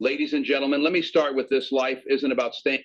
Ladies and gentlemen, let me start with this. Life isn't about staying.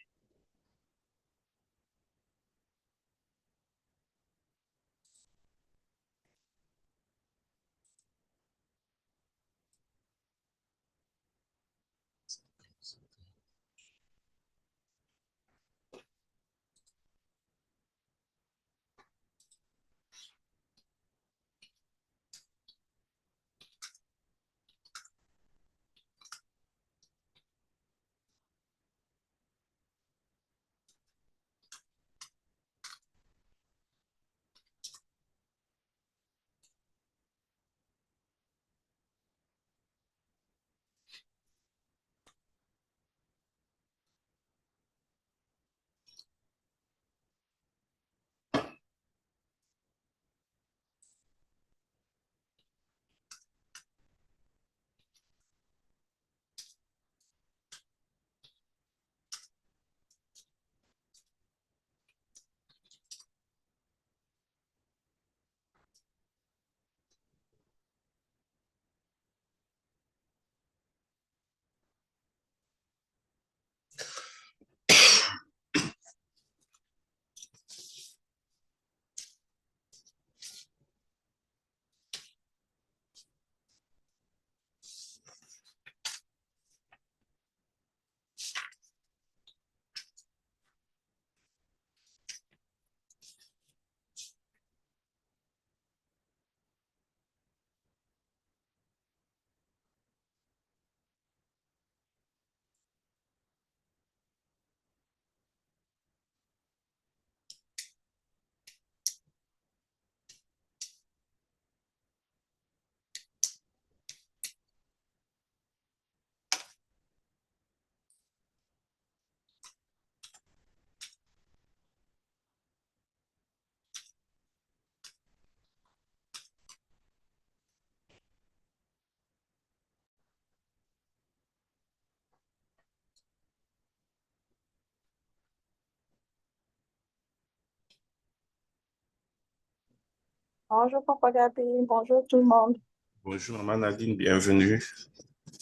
Bonjour, Papa Gabi. Bonjour tout le monde. Bonjour, Maman Nadine, bienvenue.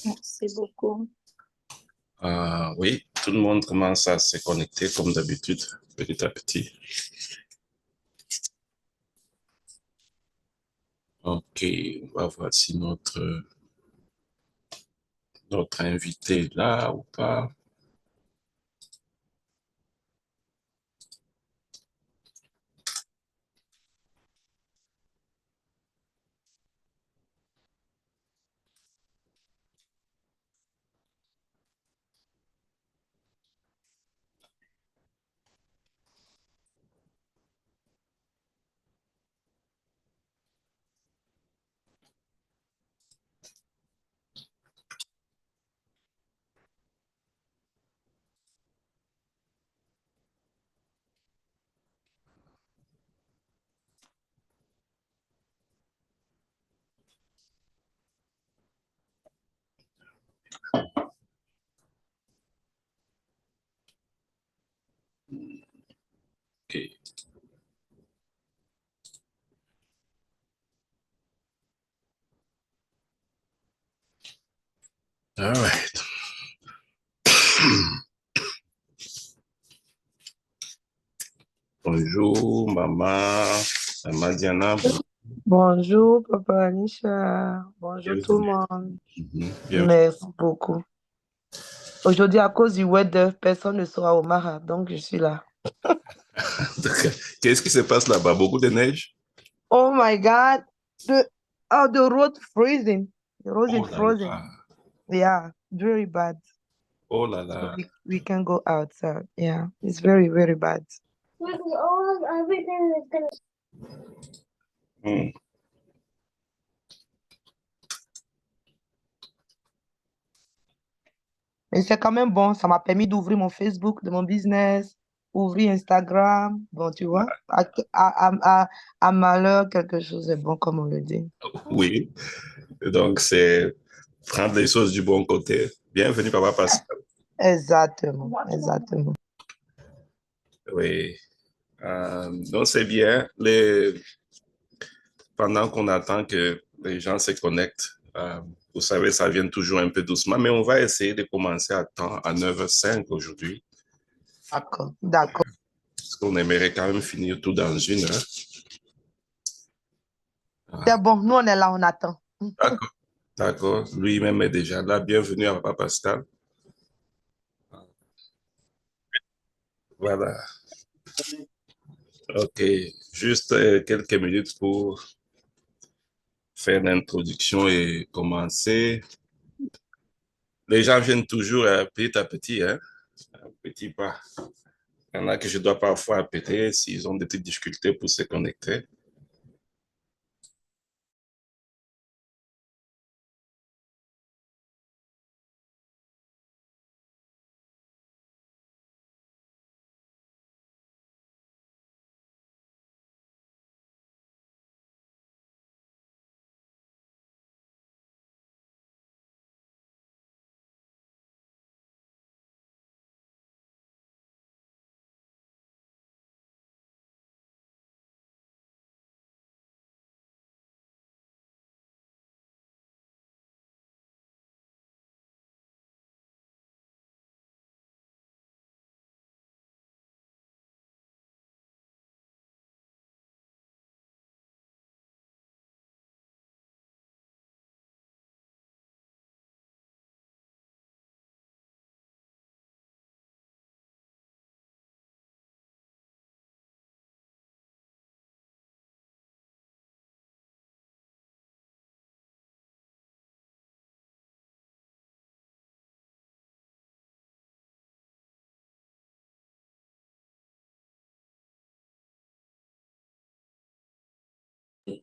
Merci beaucoup. Oui, tout le monde commence à se connecter comme d'habitude, petit à petit. Ok, on va voir si notre invité est là ou pas. Ok. All right. Bonjour, Maman Diana. Bonjour, Papa Anisha. Bonjour tout le monde. Bienvenue. Merci beaucoup. Aujourd'hui, à cause du weather, personne ne sera au Mara, donc je suis là. Qu'est-ce qui se passe là-bas? Beaucoup de neige? Oh my God, the road freezing. The road Oh is là frozen. là. Yeah, very bad. Oh là So là. we can go outside. Yeah, it's very, very bad. Everything is gonna. Hmm. Mais c'est quand même bon, ça m'a permis d'ouvrir mon Facebook de mon business, ouvrir Instagram. Bon, tu vois, à malheur, quelque chose est bon, comme on le dit. Oui, donc c'est prendre les choses du bon côté. Bienvenue, Papa Pascal. Exactement, exactement. Oui, donc c'est bien. Pendant qu'on attend que les gens se connectent, Vous savez, ça vient toujours un peu doucement, mais on va essayer de commencer à temps, à 9h05 aujourd'hui, D'accord, d'accord. parce qu'on aimerait quand même finir tout dans 1 heure. C'est bon, nous on est là, on attend. D'accord, d'accord. Lui-même est déjà là. Bienvenue à Papa Pascal. Voilà. OK. Juste quelques minutes pour faire l'introduction et commencer. Les gens viennent toujours petit à petit, hein, un petit pas. Il y en a que je dois parfois appeler s'ils ont des petites difficultés pour se connecter.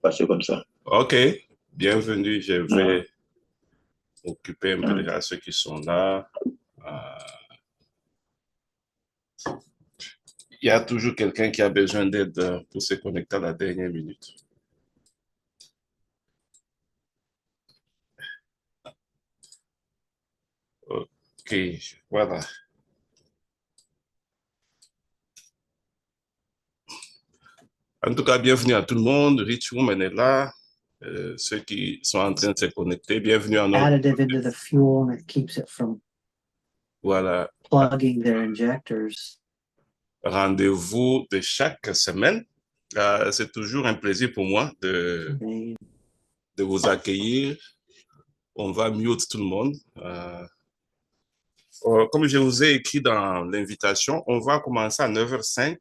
Passer comme ça. OK. Bienvenue. Je vais occuper un peu déjà ceux qui sont là. Il y a toujours quelqu'un qui a besoin d'aide pour se connecter à la dernière minute. OK, voilà. En tout cas, bienvenue à tout le monde. Rich Woman est là. Ceux qui sont en train de se connecter, bienvenue à notre... Additive into the fuel and it keeps it from Voilà, plugging their injectors. rendez-vous de chaque semaine. C'est toujours un plaisir pour moi de vous accueillir. On va mute tout le monde. Comme je vous ai écrit dans l'invitation, on va commencer à 9h05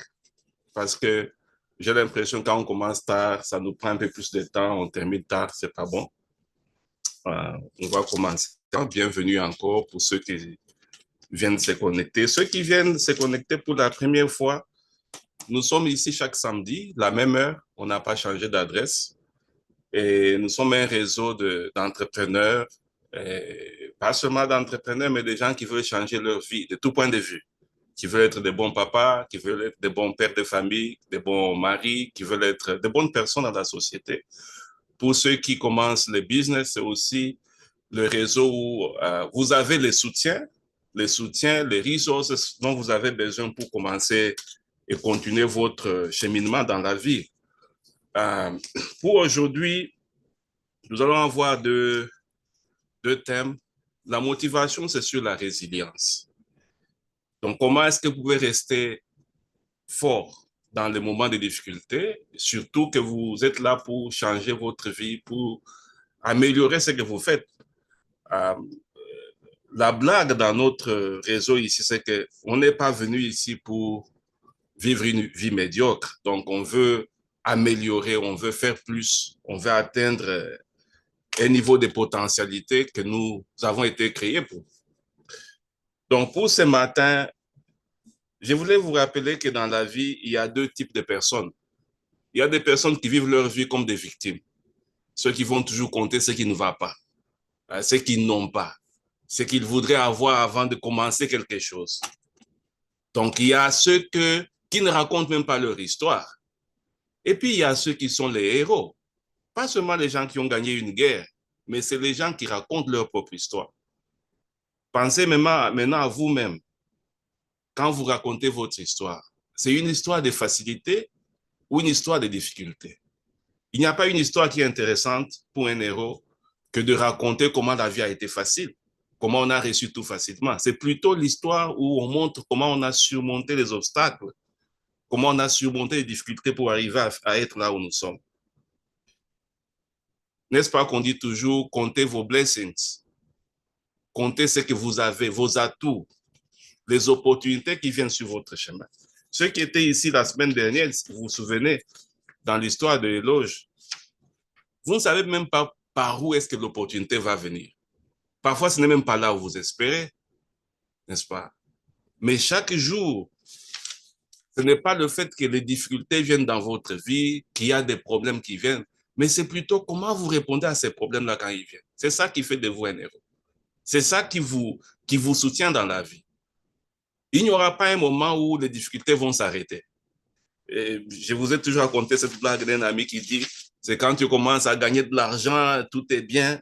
parce que j'ai l'impression que quand on commence tard, ça nous prend un peu plus de temps, on termine tard, c'est pas bon. On va commencer. Bienvenue encore pour ceux qui viennent se connecter. Ceux qui viennent se connecter pour la première fois, nous sommes ici chaque samedi, la même heure, on n'a pas changé d'adresse. Et nous sommes un réseau d'entrepreneurs, pas seulement d'entrepreneurs, mais des gens qui veulent changer leur vie de tout point de vue, qui veulent être des bons papas, qui veulent être des bons pères de famille, des bons maris, qui veulent être de bonnes personnes dans la société. Pour ceux qui commencent le business, c'est aussi le réseau où vous avez les soutiens, les ressources dont vous avez besoin pour commencer et continuer votre cheminement dans la vie. Pour aujourd'hui, nous allons avoir deux thèmes. La motivation, c'est sur la résilience. Donc, comment est-ce que vous pouvez rester fort dans les moments de difficulté, surtout que vous êtes là pour changer votre vie, pour améliorer ce que vous faites. La blague dans notre réseau ici, c'est qu'on n'est pas venu ici pour vivre une vie médiocre. Donc, on veut améliorer, on veut faire plus, on veut atteindre un niveau de potentialité que nous avons été créés pour. Donc, pour ce matin, je voulais vous rappeler que dans la vie, il y a deux types de personnes. Il y a des personnes qui vivent leur vie comme des victimes. Ceux qui vont toujours compter ce qui ne va pas, ce qu'ils n'ont pas, ce qu'ils voudraient avoir avant de commencer quelque chose. Donc, il y a ceux qui ne racontent même pas leur histoire. Et puis, il y a ceux qui sont les héros. Pas seulement les gens qui ont gagné une guerre, mais c'est les gens qui racontent leur propre histoire. Pensez maintenant à vous-même. Quand vous racontez votre histoire, c'est une histoire de facilité ou une histoire de difficulté? Il n'y a pas une histoire qui est intéressante pour un héros que de raconter comment la vie a été facile, comment on a reçu tout facilement. C'est plutôt l'histoire où on montre comment on a surmonté les obstacles, comment on a surmonté les difficultés pour arriver à être là où nous sommes. N'est-ce pas qu'on dit toujours, comptez vos blessings, comptez ce que vous avez, vos atouts, les opportunités qui viennent sur votre chemin. Ceux qui étaient ici la semaine dernière, si vous vous souvenez, dans l'histoire de l'éloge, vous ne savez même pas par où est-ce que l'opportunité va venir. Parfois, ce n'est même pas là où vous espérez, n'est-ce pas? Mais chaque jour, ce n'est pas le fait que les difficultés viennent dans votre vie, qu'il y a des problèmes qui viennent, mais c'est plutôt comment vous répondez à ces problèmes-là quand ils viennent. C'est ça qui fait de vous un héros. C'est ça qui vous soutient dans la vie. Il n'y aura pas un moment où les difficultés vont s'arrêter. Je vous ai toujours raconté cette blague d'un ami qui dit, c'est quand tu commences à gagner de l'argent, tout est bien,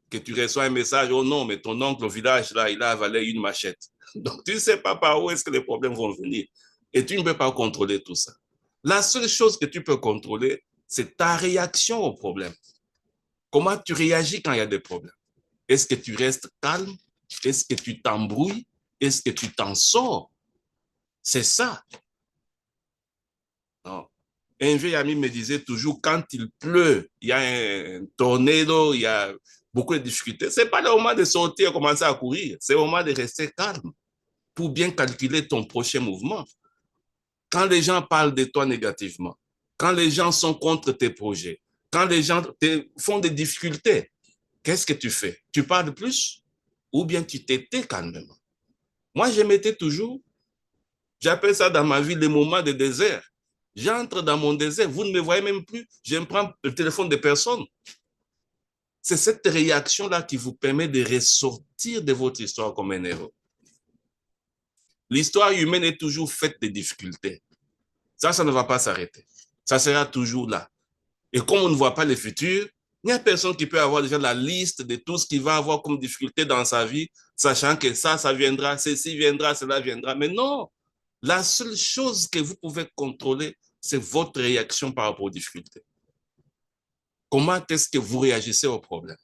que tu reçois un message, oh non, mais ton oncle au village, là, il a avalé une machette. Donc, tu ne sais pas par où est-ce que les problèmes vont venir. Et tu ne peux pas contrôler tout ça. La seule chose que tu peux contrôler, c'est ta réaction au problème. Comment tu réagis quand il y a des problèmes? Est-ce que tu restes calme? Est-ce que tu t'embrouilles? Est-ce que tu t'en sors? C'est ça. Non. Un vieil ami me disait toujours, quand il pleut, il y a un tornado, il y a beaucoup de difficultés. Ce n'est pas le moment de sortir et commencer à courir. C'est le moment de rester calme pour bien calculer ton prochain mouvement. Quand les gens parlent de toi négativement, quand les gens sont contre tes projets, quand les gens font des difficultés, qu'est-ce que tu fais? Tu parles plus ou bien tu t'étais calmement? Moi, je m'étais toujours, j'appelle ça dans ma vie les moments de désert. J'entre dans mon désert, vous ne me voyez même plus, je me prends le téléphone de personne. C'est cette réaction-là qui vous permet de ressortir de votre histoire comme un héros. L'histoire humaine est toujours faite de difficultés. Ça ne va pas s'arrêter. Ça sera toujours là. Et comme on ne voit pas le futur, il n'y a personne qui peut avoir déjà la liste de tout ce qu'il va avoir comme difficulté dans sa vie, sachant que ça viendra, ceci viendra, cela viendra. Mais non, la seule chose que vous pouvez contrôler, c'est votre réaction par rapport aux difficultés. Comment est-ce que vous réagissez aux problèmes?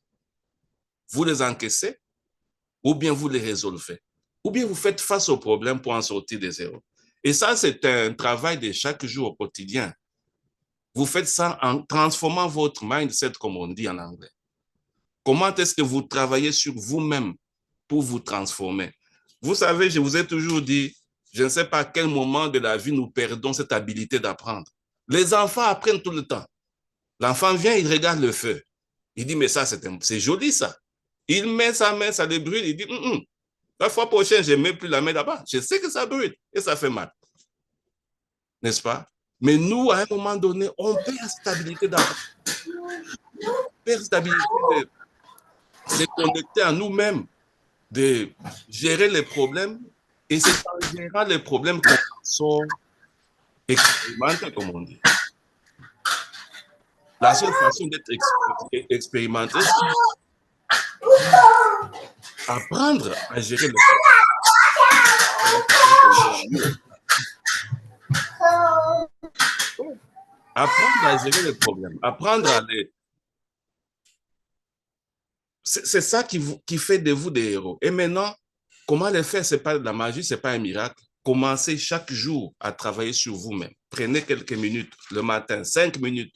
Vous les encaissez ou bien vous les résolvez? Ou bien vous faites face aux problèmes pour en sortir des zéros? Et ça, c'est un travail de chaque jour au quotidien. Vous faites ça en transformant votre mindset, comme on dit en anglais. Comment est-ce que vous travaillez sur vous-même pour vous transformer? Vous savez, je vous ai toujours dit, je ne sais pas à quel moment de la vie nous perdons cette habilité d'apprendre. Les enfants apprennent tout le temps. L'enfant vient, il regarde le feu. Il dit, mais ça, c'est joli, ça. Il met sa main, ça le brûle. Il dit, la fois prochaine, je ne mets plus la main là-bas. Je sais que ça brûle et ça fait mal. N'est-ce pas? Mais nous, à un moment donné, on perd la stabilité d'apprendre. On perd la stabilité de se connecter à nous-mêmes, de gérer les problèmes. Et c'est en gérant les problèmes qu'on sort expérimentés, comme on dit. La seule façon d'être expérimenté, c'est apprendre à gérer les problèmes. Apprendre à gérer les problèmes, apprendre à les... C'est ça qui fait de vous des héros. Et maintenant, comment les faire? Ce n'est pas de la magie, ce n'est pas un miracle. Commencez chaque jour à travailler sur vous-même. Prenez quelques minutes le matin, 5 minutes,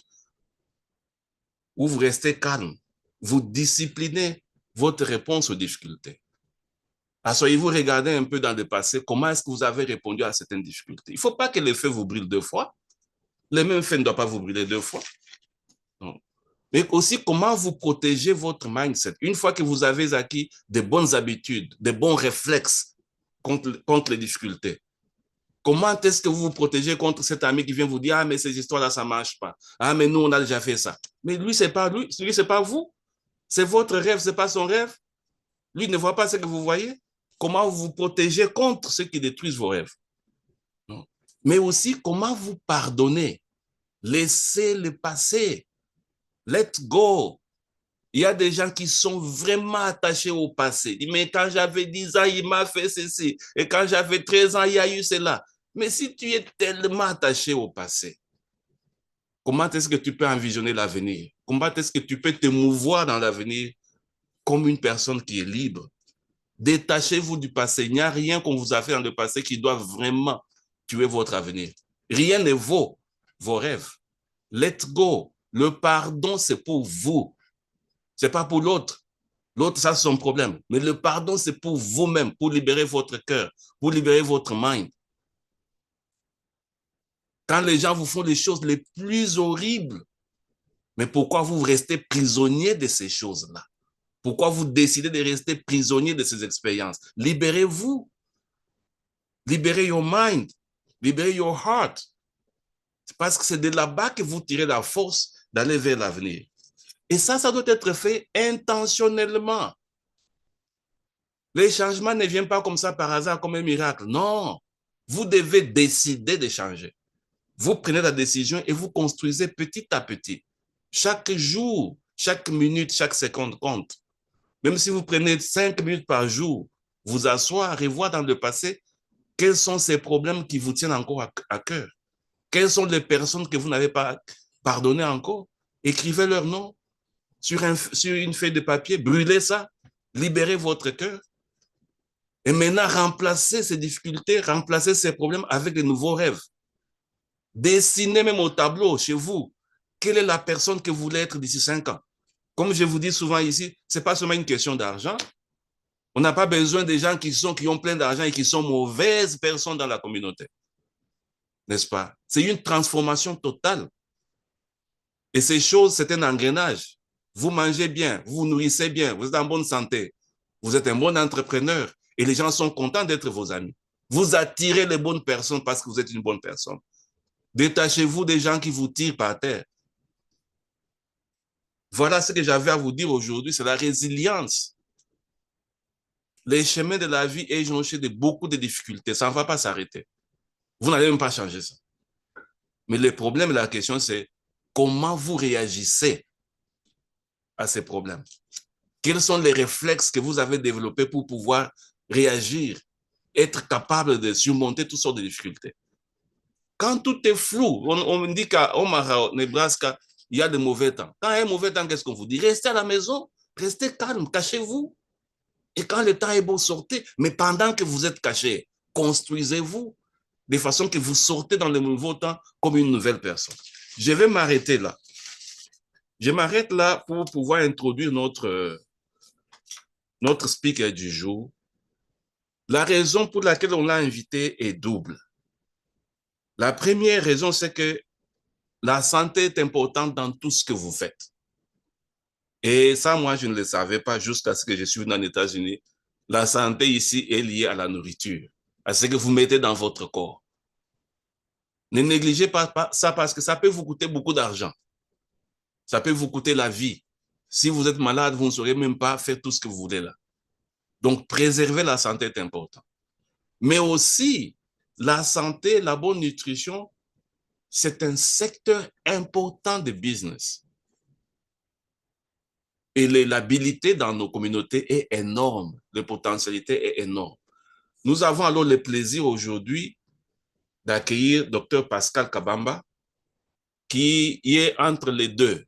où vous restez calme. Vous disciplinez votre réponse aux difficultés. Asseyez-vous, regardez un peu dans le passé, comment est-ce que vous avez répondu à certaines difficultés. Il ne faut pas que le feu vous brûle 2 fois. Le même feu ne doit pas vous brûler 2 fois. Non. Mais aussi comment vous protégez votre mindset. Une fois que vous avez acquis de bonnes habitudes, de bons réflexes contre les difficultés, comment est-ce que vous vous protégez contre cet ami qui vient vous dire « Ah, mais ces histoires-là, ça ne marche pas. Ah, mais nous, on a déjà fait ça. » Mais lui, ce n'est pas lui, ce n'est pas vous. C'est votre rêve, ce n'est pas son rêve. Lui ne voit pas ce que vous voyez. Comment vous vous protégez contre ceux qui détruisent vos rêves. Non. Mais aussi, comment vous pardonnez. Laissez le passé. Let go. Il y a des gens qui sont vraiment attachés au passé. Mais quand j'avais 10 ans, il m'a fait ceci. Et quand j'avais 13 ans, il y a eu cela. Mais si tu es tellement attaché au passé, comment est-ce que tu peux envisionner l'avenir? Comment est-ce que tu peux te mouvoir dans l'avenir comme une personne qui est libre. Détachez-vous du passé. Il n'y a rien qu'on vous a fait dans le passé qui doit vraiment tuer votre avenir. Rien ne vaut vos rêves. Let go. Le pardon, c'est pour vous. C'est pas pour l'autre. L'autre, ça, c'est son problème. Mais le pardon, c'est pour vous-même, pour libérer votre cœur, pour libérer votre mind. Quand les gens vous font les choses les plus horribles, mais pourquoi vous restez prisonnier de ces choses-là? Pourquoi vous décidez de rester prisonnier de ces expériences? Libérez-vous. Libérez your mind. Libérez your heart. C'est parce que c'est de là-bas que vous tirez la force d'aller vers l'avenir. Et ça doit être fait intentionnellement. Les changements ne viennent pas comme ça par hasard, comme un miracle. Non. Vous devez décider de changer. Vous prenez la décision et vous construisez petit à petit. Chaque jour, chaque minute, chaque seconde compte. Même si vous prenez 5 minutes par jour, vous asseoir, revoir dans le passé, quels sont ces problèmes qui vous tiennent encore à cœur? Quelles sont les personnes que vous n'avez pas pardonnées encore? Écrivez leur nom sur une feuille de papier, brûlez ça, libérez votre cœur. Et maintenant, remplacez ces difficultés, remplacez ces problèmes avec de nouveaux rêves. Dessinez même au tableau chez vous, quelle est la personne que vous voulez être d'ici 5 ans. Comme je vous dis souvent ici, ce n'est pas seulement une question d'argent. On n'a pas besoin des gens qui ont plein d'argent et qui sont mauvaises personnes dans la communauté. N'est-ce pas? C'est une transformation totale. Et ces choses, c'est un engrenage. Vous mangez bien, vous vous nourrissez bien, vous êtes en bonne santé, vous êtes un bon entrepreneur et les gens sont contents d'être vos amis. Vous attirez les bonnes personnes parce que vous êtes une bonne personne. Détachez-vous des gens qui vous tirent par terre. Voilà ce que j'avais à vous dire aujourd'hui, c'est la résilience. Les chemins de la vie est jonché de beaucoup de difficultés. Ça ne va pas s'arrêter. Vous n'allez même pas changer ça. Mais le problème, la question, c'est comment vous réagissez à ces problèmes. Quels sont les réflexes que vous avez développés pour pouvoir réagir, être capable de surmonter toutes sortes de difficultés. Quand tout est flou, on me dit qu'à Omaha, Nebraska, il y a de mauvais temps. Quand il y a un mauvais temps, qu'est-ce qu'on vous dit? Restez à la maison, restez calme, cachez-vous. Et quand le temps est beau, sortez. Mais pendant que vous êtes caché, construisez-vous de façon que vous sortez dans le nouveau temps comme une nouvelle personne. Je vais m'arrêter là. Je m'arrête là pour pouvoir introduire notre speaker du jour. La raison pour laquelle on l'a invité est double. La première raison, c'est que la santé est importante dans tout ce que vous faites. Et ça, moi, je ne le savais pas jusqu'à ce que je suis venu aux États-Unis. La santé ici est liée à la nourriture, à ce que vous mettez dans votre corps. Ne négligez pas ça parce que ça peut vous coûter beaucoup d'argent. Ça peut vous coûter la vie. Si vous êtes malade, vous ne saurez même pas faire tout ce que vous voulez là. Donc, préserver la santé est important. Mais aussi, la santé, la bonne nutrition, c'est un secteur important de business. Et l'habilité dans nos communautés est énorme. La potentialité est énorme. Nous avons alors le plaisir aujourd'hui d'accueillir Dr Pascal Kabamba, qui est entre les deux,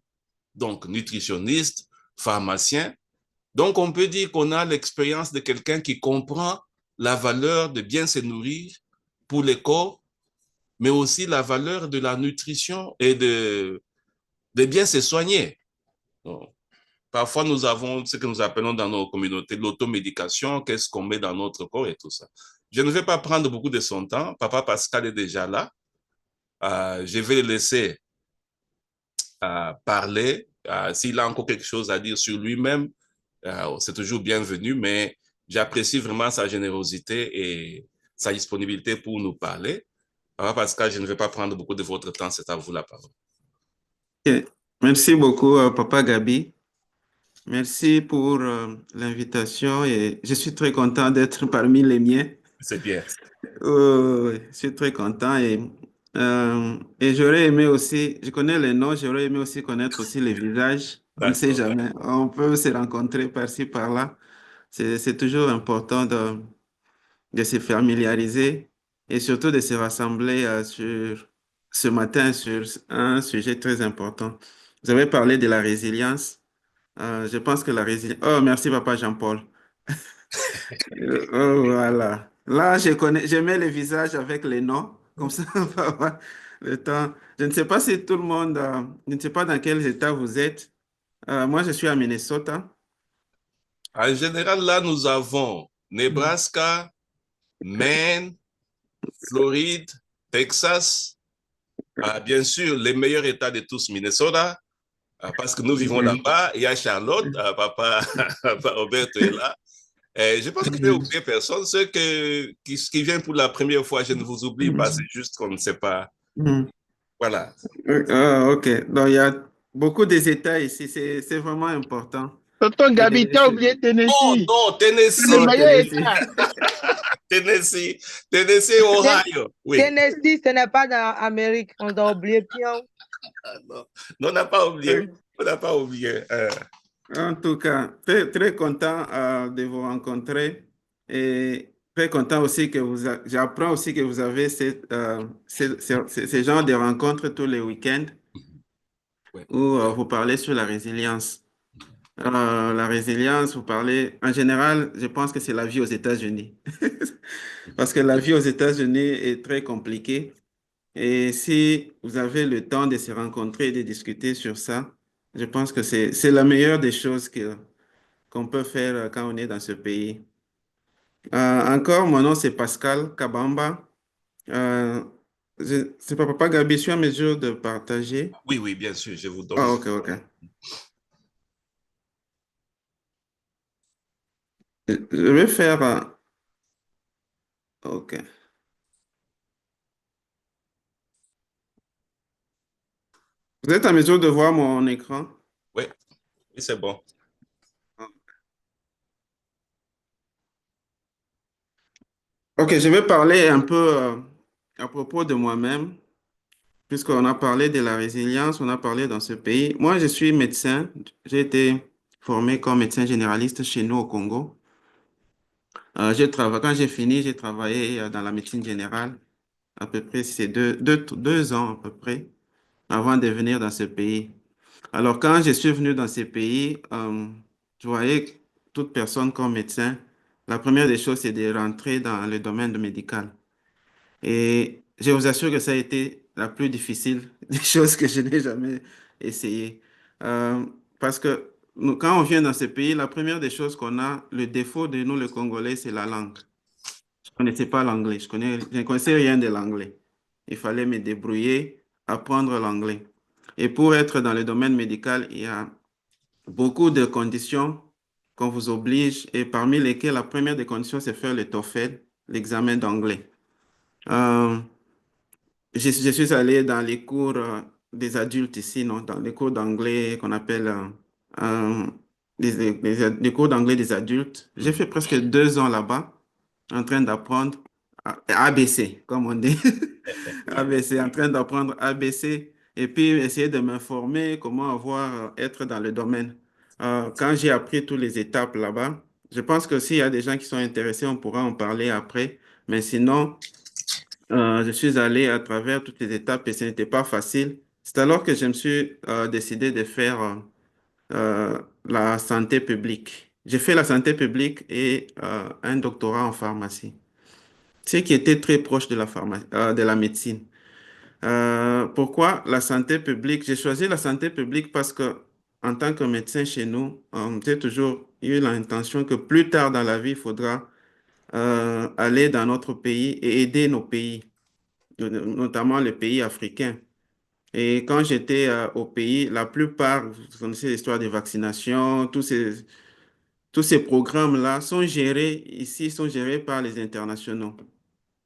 donc nutritionniste, pharmacien. Donc, on peut dire qu'on a l'expérience de quelqu'un qui comprend la valeur de bien se nourrir pour le corps, mais aussi la valeur de la nutrition et de bien se soigner. Donc, parfois, nous avons ce que nous appelons dans nos communautés l'automédication, qu'est-ce qu'on met dans notre corps et tout ça. Je ne vais pas prendre beaucoup de son temps. Papa Pascal est déjà là. Je vais le laisser parler. S'il a encore quelque chose à dire sur lui-même, c'est toujours bienvenu, mais j'apprécie vraiment sa générosité et sa disponibilité pour nous parler. Papa Pascal, je ne vais pas prendre beaucoup de votre temps, c'est à vous la parole. Okay. Merci beaucoup, Papa Gabi. Merci pour l'invitation et je suis très content d'être parmi les miens. C'est bien. Je suis très content et j'aurais aimé aussi, je connais les noms, j'aurais aimé aussi connaître aussi les visages. On ne sait jamais, on peut se rencontrer par-ci, par-là. C'est toujours important de se familiariser et surtout de se rassembler ce matin sur un sujet très important. Vous avez parlé de la résilience. Je pense que la résilience... Oh, merci, papa Jean-Paul. Oh, voilà. Là, je mets les visages avec les noms. Comme ça, on va avoir le temps. Je ne sais pas si tout le monde... je ne sais pas dans quel état vous êtes. Moi, je suis à Minnesota. En général, là, nous avons Mm. Nebraska, Maine, Floride, Texas, bien sûr, les meilleurs États de tous, Minnesota, parce que nous vivons Mhm. là-bas. Il y a Charlotte, papa, papa Roberto est là. Et je pense que je n'ai Mhm. oublié personne. Ceux qui viennent pour la première fois, je ne vous oublie pas, c'est Mhm. juste qu'on ne sait pas. Mhm. Voilà. Ok. Donc, il y a beaucoup des États ici. C'est vraiment important. Tonton Et Gabi, tu as oublié Oh Tennessee. non, C'est le Tennessee, Oh, meilleur Tennessee. État. Tennessee, Tennessee, Ten- Ohio. Oui. Tennessee, ce n'est pas dans l'Amérique. On doit oublier Pion. Ah, non, non, on n'a pas oublié. On n'a pas oublié. En tout cas, très, très content de vous rencontrer et très content aussi que j'apprends aussi que vous avez ces genres de rencontres tous les week-ends Ouais. où vous parlez sur la résilience. La résilience, vous parlez, en général, je pense que c'est la vie aux États-Unis. Parce que la vie aux États-Unis est très compliquée. Et si vous avez le temps de se rencontrer et de discuter sur ça, je pense que c'est la meilleure des choses qu'on peut faire quand on est dans ce pays. Encore, mon nom c'est Pascal Kabamba. Euh, c'est pas Papa Gabi, je suis en mesure de partager. Oui, oui, bien sûr, je vous donne. Ah, ok, ok. Je vais faire. Ok. Vous êtes en mesure de voir mon écran? Oui, oui, c'est bon. Ok, je vais parler un peu à propos de moi-même, puisqu'on a parlé de la résilience, on a parlé dans ce pays. Moi, je suis médecin. J'ai été formé comme médecin généraliste chez nous au Congo. Quand j'ai fini, j'ai travaillé dans la médecine générale. À peu près, c'est 2 ans à peu près avant de venir dans ce pays. Alors, quand je suis venu dans ce pays, je voyais que toute personne comme médecin, la première des choses, c'est de rentrer dans le domaine médical. Et je vous assure que ça a été la plus difficile des choses que je n'ai jamais essayé. Euh, Parce que quand on vient dans ce pays, la première des choses qu'on a, le défaut de nous, le Congolais, c'est la langue. Je ne connaissais pas l'anglais, je ne connaissais rien de l'anglais. Il fallait me débrouiller, apprendre l'anglais. Et pour être dans le domaine médical, il y a beaucoup de conditions qu'on vous oblige, et parmi lesquelles la première des conditions, c'est faire le TOEFL, l'examen d'anglais. Euh, je suis allé dans les cours des adultes ici, non, dans les cours d'anglais qu'on appelle euh, les cours d'anglais des adultes. J'ai fait presque 2 ans là-bas en train d'apprendre ABC, comme on dit. ABC, en train d'apprendre ABC et puis essayer de m'informer comment être dans le domaine. Quand j'ai appris toutes les étapes là-bas, je pense que s'il y a des gens qui sont intéressés, on pourra en parler après. Mais sinon, je suis allé à travers toutes les étapes et ce n'était pas facile. C'est alors que je me suis décidé de faire la santé publique. J'ai fait la santé publique et un doctorat en pharmacie, ce qui était très proche de la de la médecine. Pourquoi la santé publique? J'ai choisi la santé publique parce que, en tant que médecin chez nous, j'ai toujours eu l'intention que plus tard dans la vie, il faudra aller dans notre pays et aider nos pays, notamment les pays africains. Et quand j'étais au pays, la plupart, vous connaissez l'histoire des vaccinations, tous ces programmes-là sont gérés ici, sont gérés par les internationaux.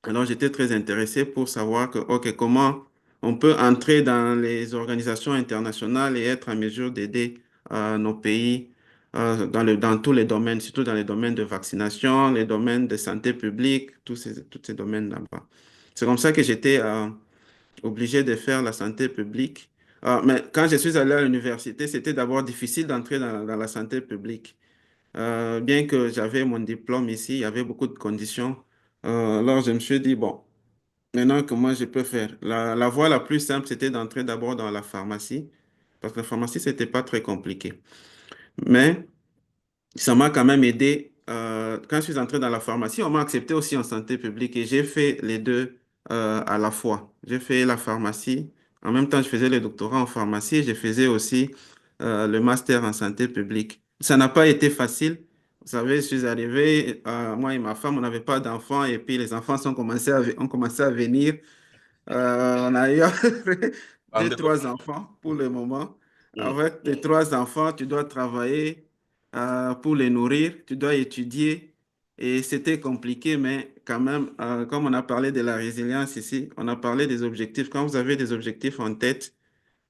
Alors, j'étais très intéressé pour savoir que, OK, comment on peut entrer dans les organisations internationales et être en mesure d'aider nos pays dans tous les domaines, surtout dans les domaines de vaccination, les domaines de santé publique, tous ces domaines là-bas. C'est comme ça que j'étais obligé de faire la santé publique. Mais quand je suis allé à l'université, c'était d'abord difficile d'entrer dans la santé publique. Bien que j'avais mon diplôme ici, il y avait beaucoup de conditions. Alors, je me suis dit, bon, maintenant, comment je peux faire? La voie la plus simple, c'était d'entrer d'abord dans la pharmacie, parce que la pharmacie, c'était pas très compliqué. Mais ça m'a quand même aidé. Quand je suis entré dans la pharmacie, on m'a accepté aussi en santé publique et j'ai fait les deux à la fois. J'ai fait la pharmacie. En même temps, je faisais le doctorat en pharmacie et je faisais aussi le master en santé publique. Ça n'a pas été facile. Vous savez, je suis arrivé, moi et ma femme, on n'avait pas d'enfants et puis les enfants ont commencé à venir. On a eu En deux, trois développement. enfants pour le moment. Mm. Avec les trois enfants, tu dois travailler pour les nourrir, tu dois étudier. Et c'était compliqué, mais quand même, comme on a parlé de la résilience ici, on a parlé des objectifs. Quand vous avez des objectifs en tête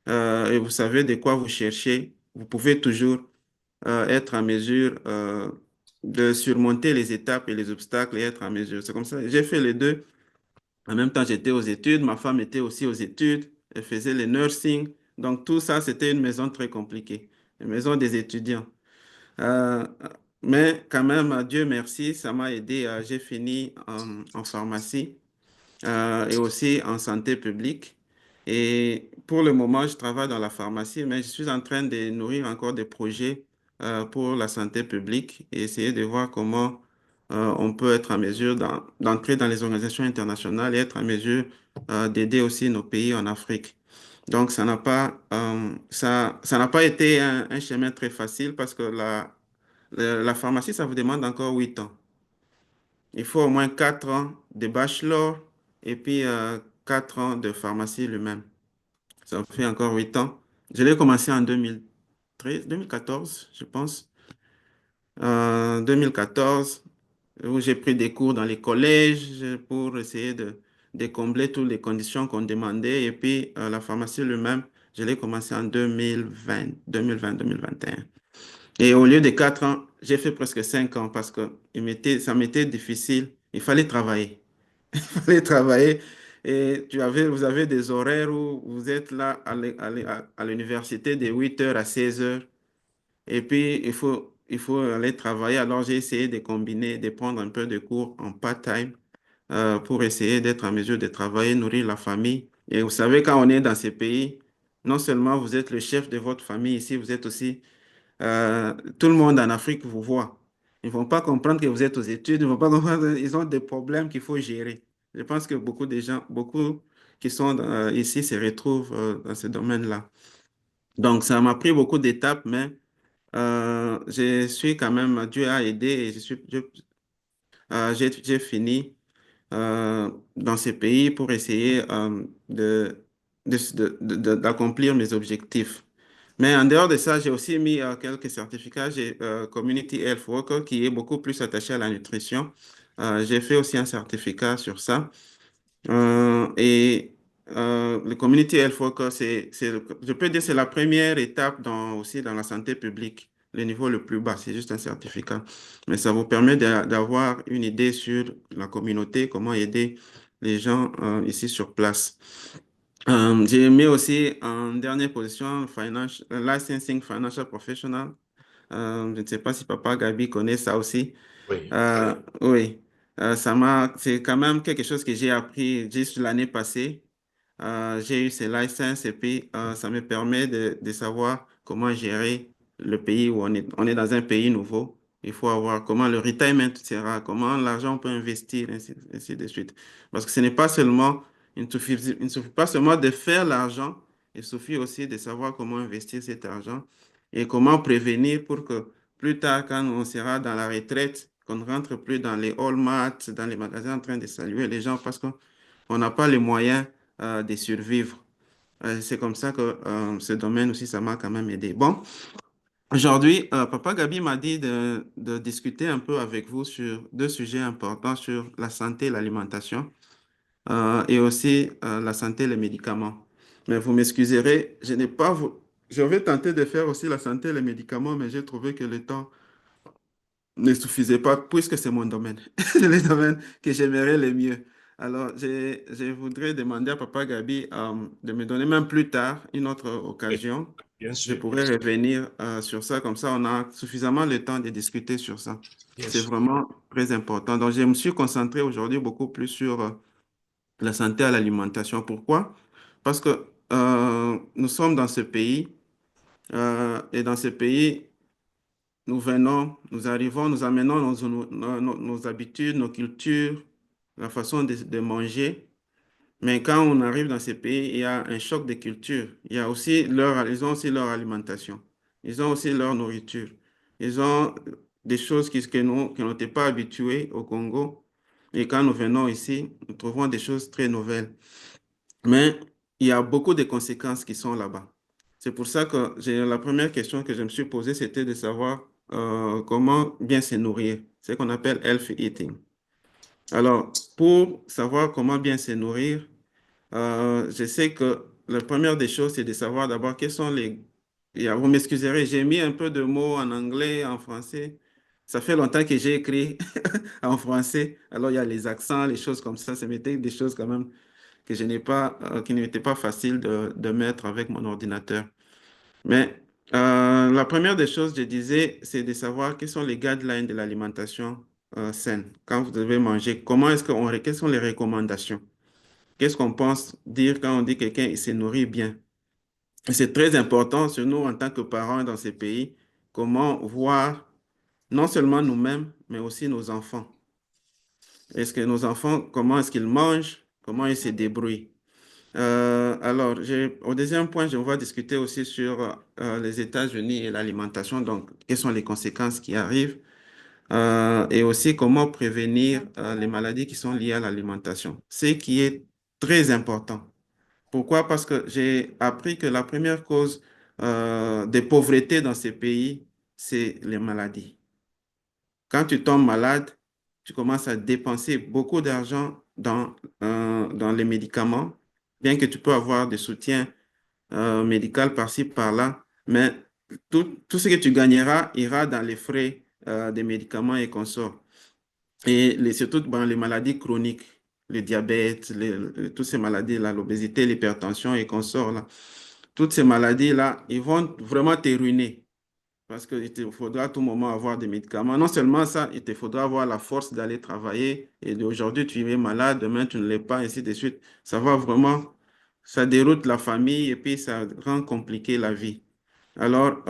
et vous savez de quoi vous cherchez, vous pouvez toujours être en mesure de surmonter les étapes et les obstacles et être en mesure. C'est comme ça. J'ai fait les deux. En même temps, j'étais aux études, ma femme était aussi aux études, elle faisait le nursing. Donc tout ça, c'était une maison très compliquée, une maison des étudiants. Euh, mais quand même, Dieu merci, ça m'a aidé. J'ai fini en pharmacie et aussi en santé publique. Et pour le moment, je travaille dans la pharmacie, mais je suis en train de nourrir encore des projets pour la santé publique et essayer de voir comment on peut être en mesure d'entrer dans les organisations internationales et être en mesure d'aider aussi nos pays en Afrique. Donc, ça n'a pas été un chemin très facile parce que la pharmacie, ça vous demande encore 8 ans. Il faut au moins 4 ans de bachelor et puis 4 ans de pharmacie lui-même. Ça fait encore 8 ans. Je l'ai commencé en 2013, 2014, je pense. 2014, où j'ai pris des cours dans les collèges pour essayer de combler toutes les conditions qu'on demandait. Et puis la pharmacie lui-même, je l'ai commencé en 2020, 2021. Et au lieu de 4 ans, j'ai fait presque 5 ans parce que ça m'était difficile. Il fallait travailler. Il fallait travailler. Et vous avez des horaires où vous êtes là à l'université de 8 heures à 16 heures. Et puis, il faut aller travailler. Alors, j'ai essayé de combiner, de prendre un peu de cours en part-time pour essayer d'être en mesure de travailler, nourrir la famille. Et vous savez, quand on est dans ces pays, non seulement vous êtes le chef de votre famille ici, vous êtes aussi tout le monde en Afrique vous voit. Ils ne vont pas comprendre que vous êtes aux études, ils ne vont pas comprendre, ils ont des problèmes qu'il faut gérer. Je pense que beaucoup de gens, beaucoup qui sont ici se retrouvent dans ce domaine-là. Donc, ça m'a pris beaucoup d'étapes, mais je suis quand même, Dieu a aidé et j'ai fini dans ces pays pour essayer d'accomplir mes objectifs. Mais en dehors de ça, j'ai aussi mis quelques certificats. J'ai Community Health Worker qui est beaucoup plus attaché à la nutrition. J'ai fait aussi un certificat sur ça. Et le Community Health Worker, je peux dire c'est la première étape aussi dans la santé publique, le niveau le plus bas. C'est juste un certificat. Mais ça vous permet d'avoir une idée sur la communauté, comment aider les gens ici sur place. J'ai mis aussi en dernière position Licensing Financial Professional. Je ne sais pas si Papa Gabi connaît ça aussi. Oui. Oui, c'est quand même quelque chose que j'ai appris juste l'année passée. J'ai eu ces licences et puis ça me permet de savoir comment gérer le pays où on est. On est dans un pays nouveau. Il faut avoir comment le retirement sera, comment l'argent peut investir, ainsi de suite. Parce que ce n'est pas seulement, il ne suffit pas seulement de faire l'argent, il suffit aussi de savoir comment investir cet argent et comment prévenir pour que plus tard, quand on sera dans la retraite, qu'on ne rentre plus dans les Walmart, dans les magasins en train de saluer les gens parce qu'on n'a pas les moyens de survivre. C'est comme ça que ce domaine aussi, ça m'a quand même aidé. Bon, aujourd'hui, Papa Gabi m'a dit de discuter un peu avec vous sur deux sujets importants, sur la santé et l'alimentation, et aussi la santé et les médicaments. Mais vous m'excuserez, je n'ai pas... Je vais tenter de faire aussi la santé et les médicaments, mais j'ai trouvé que le temps ne suffisait pas, puisque c'est mon domaine. C'est le domaine que j'aimerais le mieux. Alors, je voudrais demander à Papa Gabi de me donner même plus tard une autre Oui, occasion. bien Je sûr. pourrais revenir sur ça, comme ça on a suffisamment le temps de discuter sur ça. Bien C'est sûr. vraiment très important. Donc, je me suis concentré aujourd'hui beaucoup plus sur la santé à l'alimentation. Pourquoi? Parce que nous sommes dans ce pays et dans ce pays, nous venons, nous arrivons, nous amenons nos habitudes, nos cultures, la façon de manger. Mais quand on arrive dans ces pays, il y a un choc de culture. Il y a aussi ils ont aussi leur alimentation. Ils ont aussi leur nourriture. Ils ont des choses qui n'étaient pas habitués au Congo. Et quand nous venons ici, nous trouvons des choses très nouvelles. Mais il y a beaucoup de conséquences qui sont là-bas. C'est pour ça que la première question que je me suis posée, c'était de savoir comment bien se nourrir. C'est ce qu'on appelle healthy eating. Alors, pour savoir comment bien se nourrir, je sais que la première des choses, c'est de savoir d'abord quels sont vous m'excuserez, j'ai mis un peu de mots en anglais, en français. Ça fait longtemps que j'ai écrit en français. Alors, il y a les accents, les choses comme ça. Ça m'était des choses quand même que je n'ai pas, qui n'étaient pas faciles de mettre avec mon ordinateur. Mais la première des choses, je disais, c'est de savoir quels sont les guidelines de l'alimentation saine. Quand vous devez manger, quelles sont les recommandations? Qu'est-ce qu'on pense dire quand on dit quelqu'un il se nourrit bien? Et c'est très important sur nous en tant que parents dans ces pays, comment voir non seulement nous-mêmes, mais aussi nos enfants. Est-ce que nos enfants, comment est-ce qu'ils mangent? Comment ils se débrouillent? Alors, au deuxième point, je vais discuter aussi sur les États-Unis et l'alimentation. Donc, quelles sont les conséquences qui arrivent et aussi comment prévenir les maladies qui sont liées à l'alimentation. Ce qui est très important. Pourquoi? Parce que j'ai appris que la première cause de pauvreté dans ces pays, c'est les maladies. Quand tu tombes malade, tu commences à dépenser beaucoup d'argent dans les médicaments, bien que tu peux avoir des soutiens médical par-ci, par-là, mais tout ce que tu gagneras ira dans les frais des médicaments et consorts. Et surtout dans les maladies chroniques, le diabète, toutes ces maladies-là, l'obésité, l'hypertension et consorts, là. Toutes ces maladies-là, ils vont vraiment te ruiner parce qu'il te faudra à tout moment avoir des médicaments. Non seulement ça, il te faudra avoir la force d'aller travailler et d'aujourd'hui tu es malade, demain tu ne l'es pas, ainsi de suite. Ça va vraiment, ça déroute la famille et puis ça rend compliqué la vie. Alors,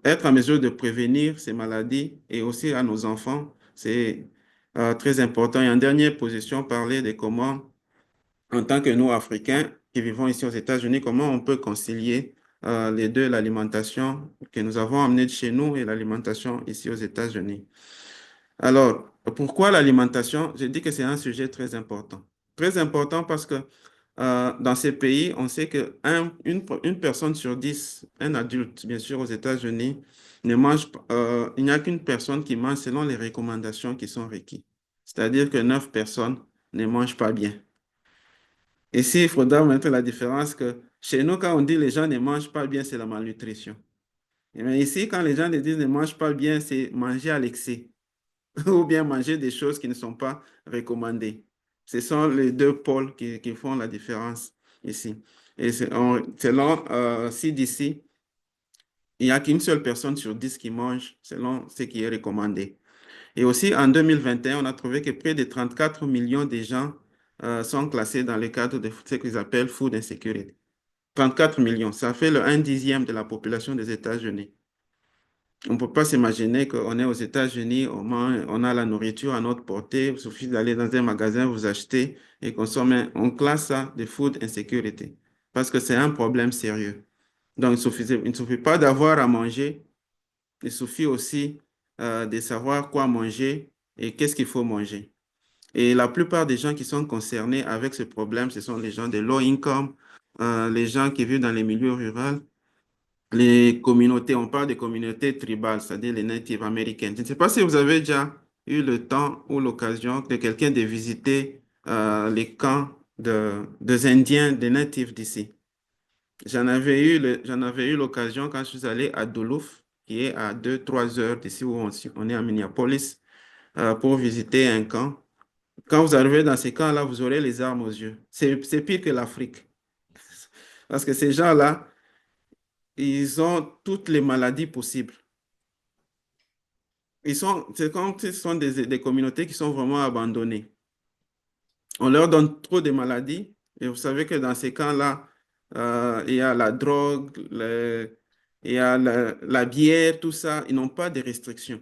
être en mesure de prévenir ces maladies et aussi à nos enfants, c'est très important. Et en dernière position, parler de comment en tant que nous, Africains, qui vivons ici aux États-Unis, comment on peut concilier les deux, l'alimentation que nous avons amenée de chez nous et l'alimentation ici aux États-Unis. Alors, pourquoi l'alimentation? Je dis que c'est un sujet très important. Très important parce que dans ces pays, on sait une personne sur 10, un adulte, bien sûr, aux États-Unis, ne mange pas, il n'y a qu'une personne qui mange selon les recommandations qui sont requises. C'est-à-dire que 9 personnes ne mangent pas bien. Ici, il faudra mettre la différence que chez nous, quand on dit les gens ne mangent pas bien, c'est la malnutrition. Mais ici, quand les gens disent ne mangent pas bien, c'est manger à l'excès ou bien manger des choses qui ne sont pas recommandées. Ce sont les deux pôles qui font la différence ici. Et selon CDC, il n'y a qu'une seule personne sur 10 qui mange selon ce qui est recommandé. Et aussi, en 2021, on a trouvé que près de 34 millions de gens sont classés dans le cadre de ce qu'ils appellent food insecurity. 34 millions, ça fait le 1/10 de la population des États-Unis. On ne peut pas s'imaginer qu'on est aux États-Unis, on a la nourriture à notre portée, il suffit d'aller dans un magasin, vous achetez et consommer. On classe ça de food insecurity parce que c'est un problème sérieux. Donc, il ne suffit pas d'avoir à manger, il suffit aussi de savoir quoi manger et qu'est-ce qu'il faut manger. Et la plupart des gens qui sont concernés avec ce problème, ce sont les gens de low income, les gens qui vivent dans les milieux ruraux, les communautés, on parle des communautés tribales, c'est-à-dire les Native américaines. Je ne sais pas si vous avez déjà eu le temps ou l'occasion de quelqu'un de visiter les camps des Indiens, des Natifs d'ici. J'en avais eu l'occasion quand je suis allé à Duluth, qui est à 2-3 heures d'ici où on est à Minneapolis, pour visiter un camp. Quand vous arrivez dans ces camps-là, vous aurez les armes aux yeux. C'est pire que l'Afrique. Parce que ces gens-là, ils ont toutes les maladies possibles. C'est comme ce sont des communautés qui sont vraiment abandonnées. On leur donne trop de maladies. Et vous savez que dans ces camps-là, il y a la drogue, il y a la bière, tout ça, ils n'ont pas de restrictions.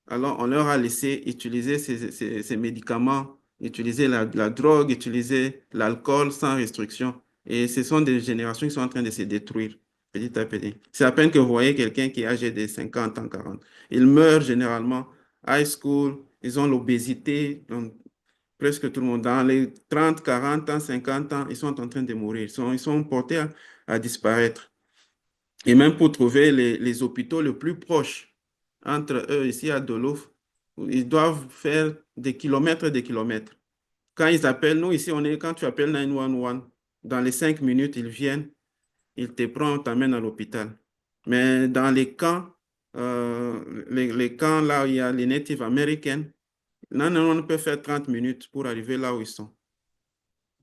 Alors, on leur a laissé utiliser ces médicaments, utiliser la drogue, utiliser l'alcool sans restriction. Et ce sont des générations qui sont en train de se détruire petit à petit. C'est à peine que vous voyez quelqu'un qui est âgé de 50 ans, 40. Il meurt généralement high school, ils ont l'obésité, donc presque tout le monde. Dans les 30, 40 ans, 50 ans, ils sont en train de mourir. Ils sont portés à disparaître. Et même pour trouver les hôpitaux les plus proches entre eux, ici à Dolof, ils doivent faire des kilomètres et des kilomètres. Quand ils appellent, nous ici, quand tu appelles 911, dans les 5 minutes, ils viennent, ils te prennent, t'amènent à l'hôpital. Mais dans les camps, les camps là où il y a les natives américaines, 911 peut faire 30 minutes pour arriver là où ils sont.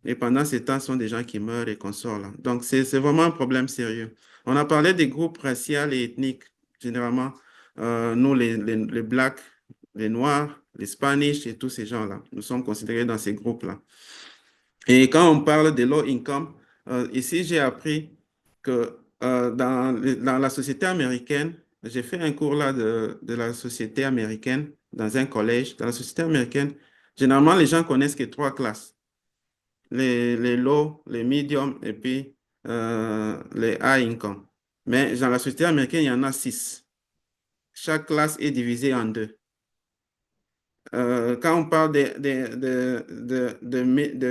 Et pendant ce temps, ce sont des gens qui meurent et qu'on sort là. Donc, c'est vraiment un problème sérieux. On a parlé des groupes raciaux et ethniques. Généralement, nous, les Blacks, les Noirs, les Spanish et tous ces gens-là, nous sommes considérés dans ces groupes-là. Et quand on parle de low income, ici, j'ai appris que dans la société américaine, j'ai fait un cours là de la société américaine dans un collège. Dans la société américaine, généralement, les gens connaissent que 3 classes les low, les medium et puis les high income. Mais dans la société américaine, il y en a 6. Chaque classe est divisée en 2. Quand on parle de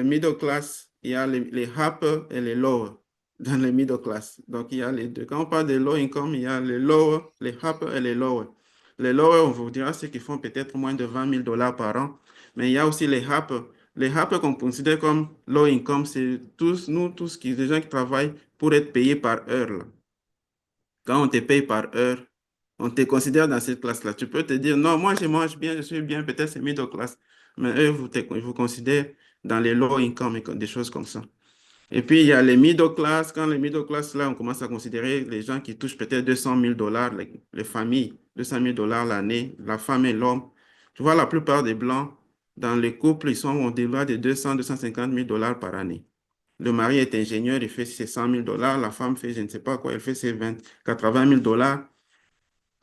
middle class, il y a les upper et les lower dans les middle class. Donc, il y a les deux. Quand on parle de low income, il y a les lower, les upper et les lower. Les lower, on vous dira ceux qui font peut-être moins de $20,000 par an. Mais il y a aussi les upper. Les upper qu'on considère comme low income, c'est tous, nous, tous les gens qui travaillent pour être payés par heure, là. Quand on te paye par heure, on te considère dans cette classe-là. Tu peux te dire, non, moi, je mange bien, je suis bien, peut-être c'est middle class. Mais eux, ils vous considèrent dans les low income et des choses comme ça. Et puis, il y a les middle class. Quand les middle class, là, on commence à considérer les gens qui touchent peut-être $200,000, les familles, $200,000 l'année, la femme et l'homme. Tu vois, la plupart des Blancs, dans les couples, ils sont au-delà de 200-250 000 $ par année. Le mari est ingénieur, il fait ses $100,000. La femme fait, je ne sais pas quoi, elle fait ses 80 000 $.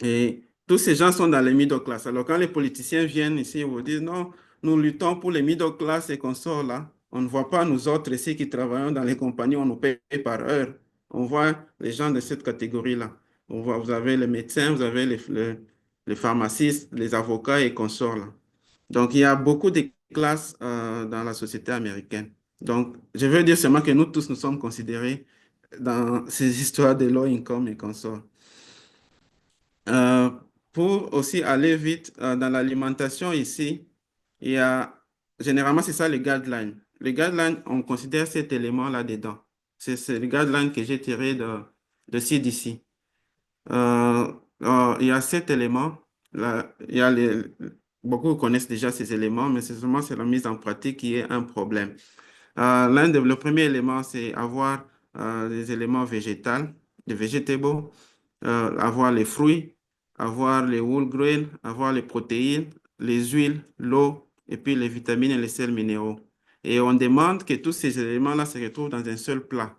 Et tous ces gens sont dans les middle class. Alors, quand les politiciens viennent ici, ils vous disent, non, nous luttons pour les middle class et qu'on sort là. On ne voit pas nous autres ici qui travaillons dans les compagnies, on nous paye par heure. On voit les gens de cette catégorie-là. On voit, vous avez les médecins, vous avez les pharmacistes, les avocats et qu'on sort là. Donc, il y a beaucoup de classes dans la société américaine. Donc, je veux dire seulement que nous tous, nous sommes considérés dans ces histoires de low income et qu'on sort. Euh, pour aussi aller vite dans l'alimentation ici, il y a généralement c'est ça les guidelines. Les guidelines, on considère cet élément là-dedans. C'est les guidelines que j'ai tiré de CDC. Il y a cet élément. Là, il y a beaucoup connaissent déjà ces éléments, mais c'est seulement c'est la mise en pratique qui est un problème. Le premier élément, c'est avoir des éléments végétaux, des vegetables, avoir les fruits, avoir les whole grains, avoir les protéines, les huiles, l'eau, et puis les vitamines et les sels minéraux. Et on demande que tous ces éléments-là se retrouvent dans un seul plat.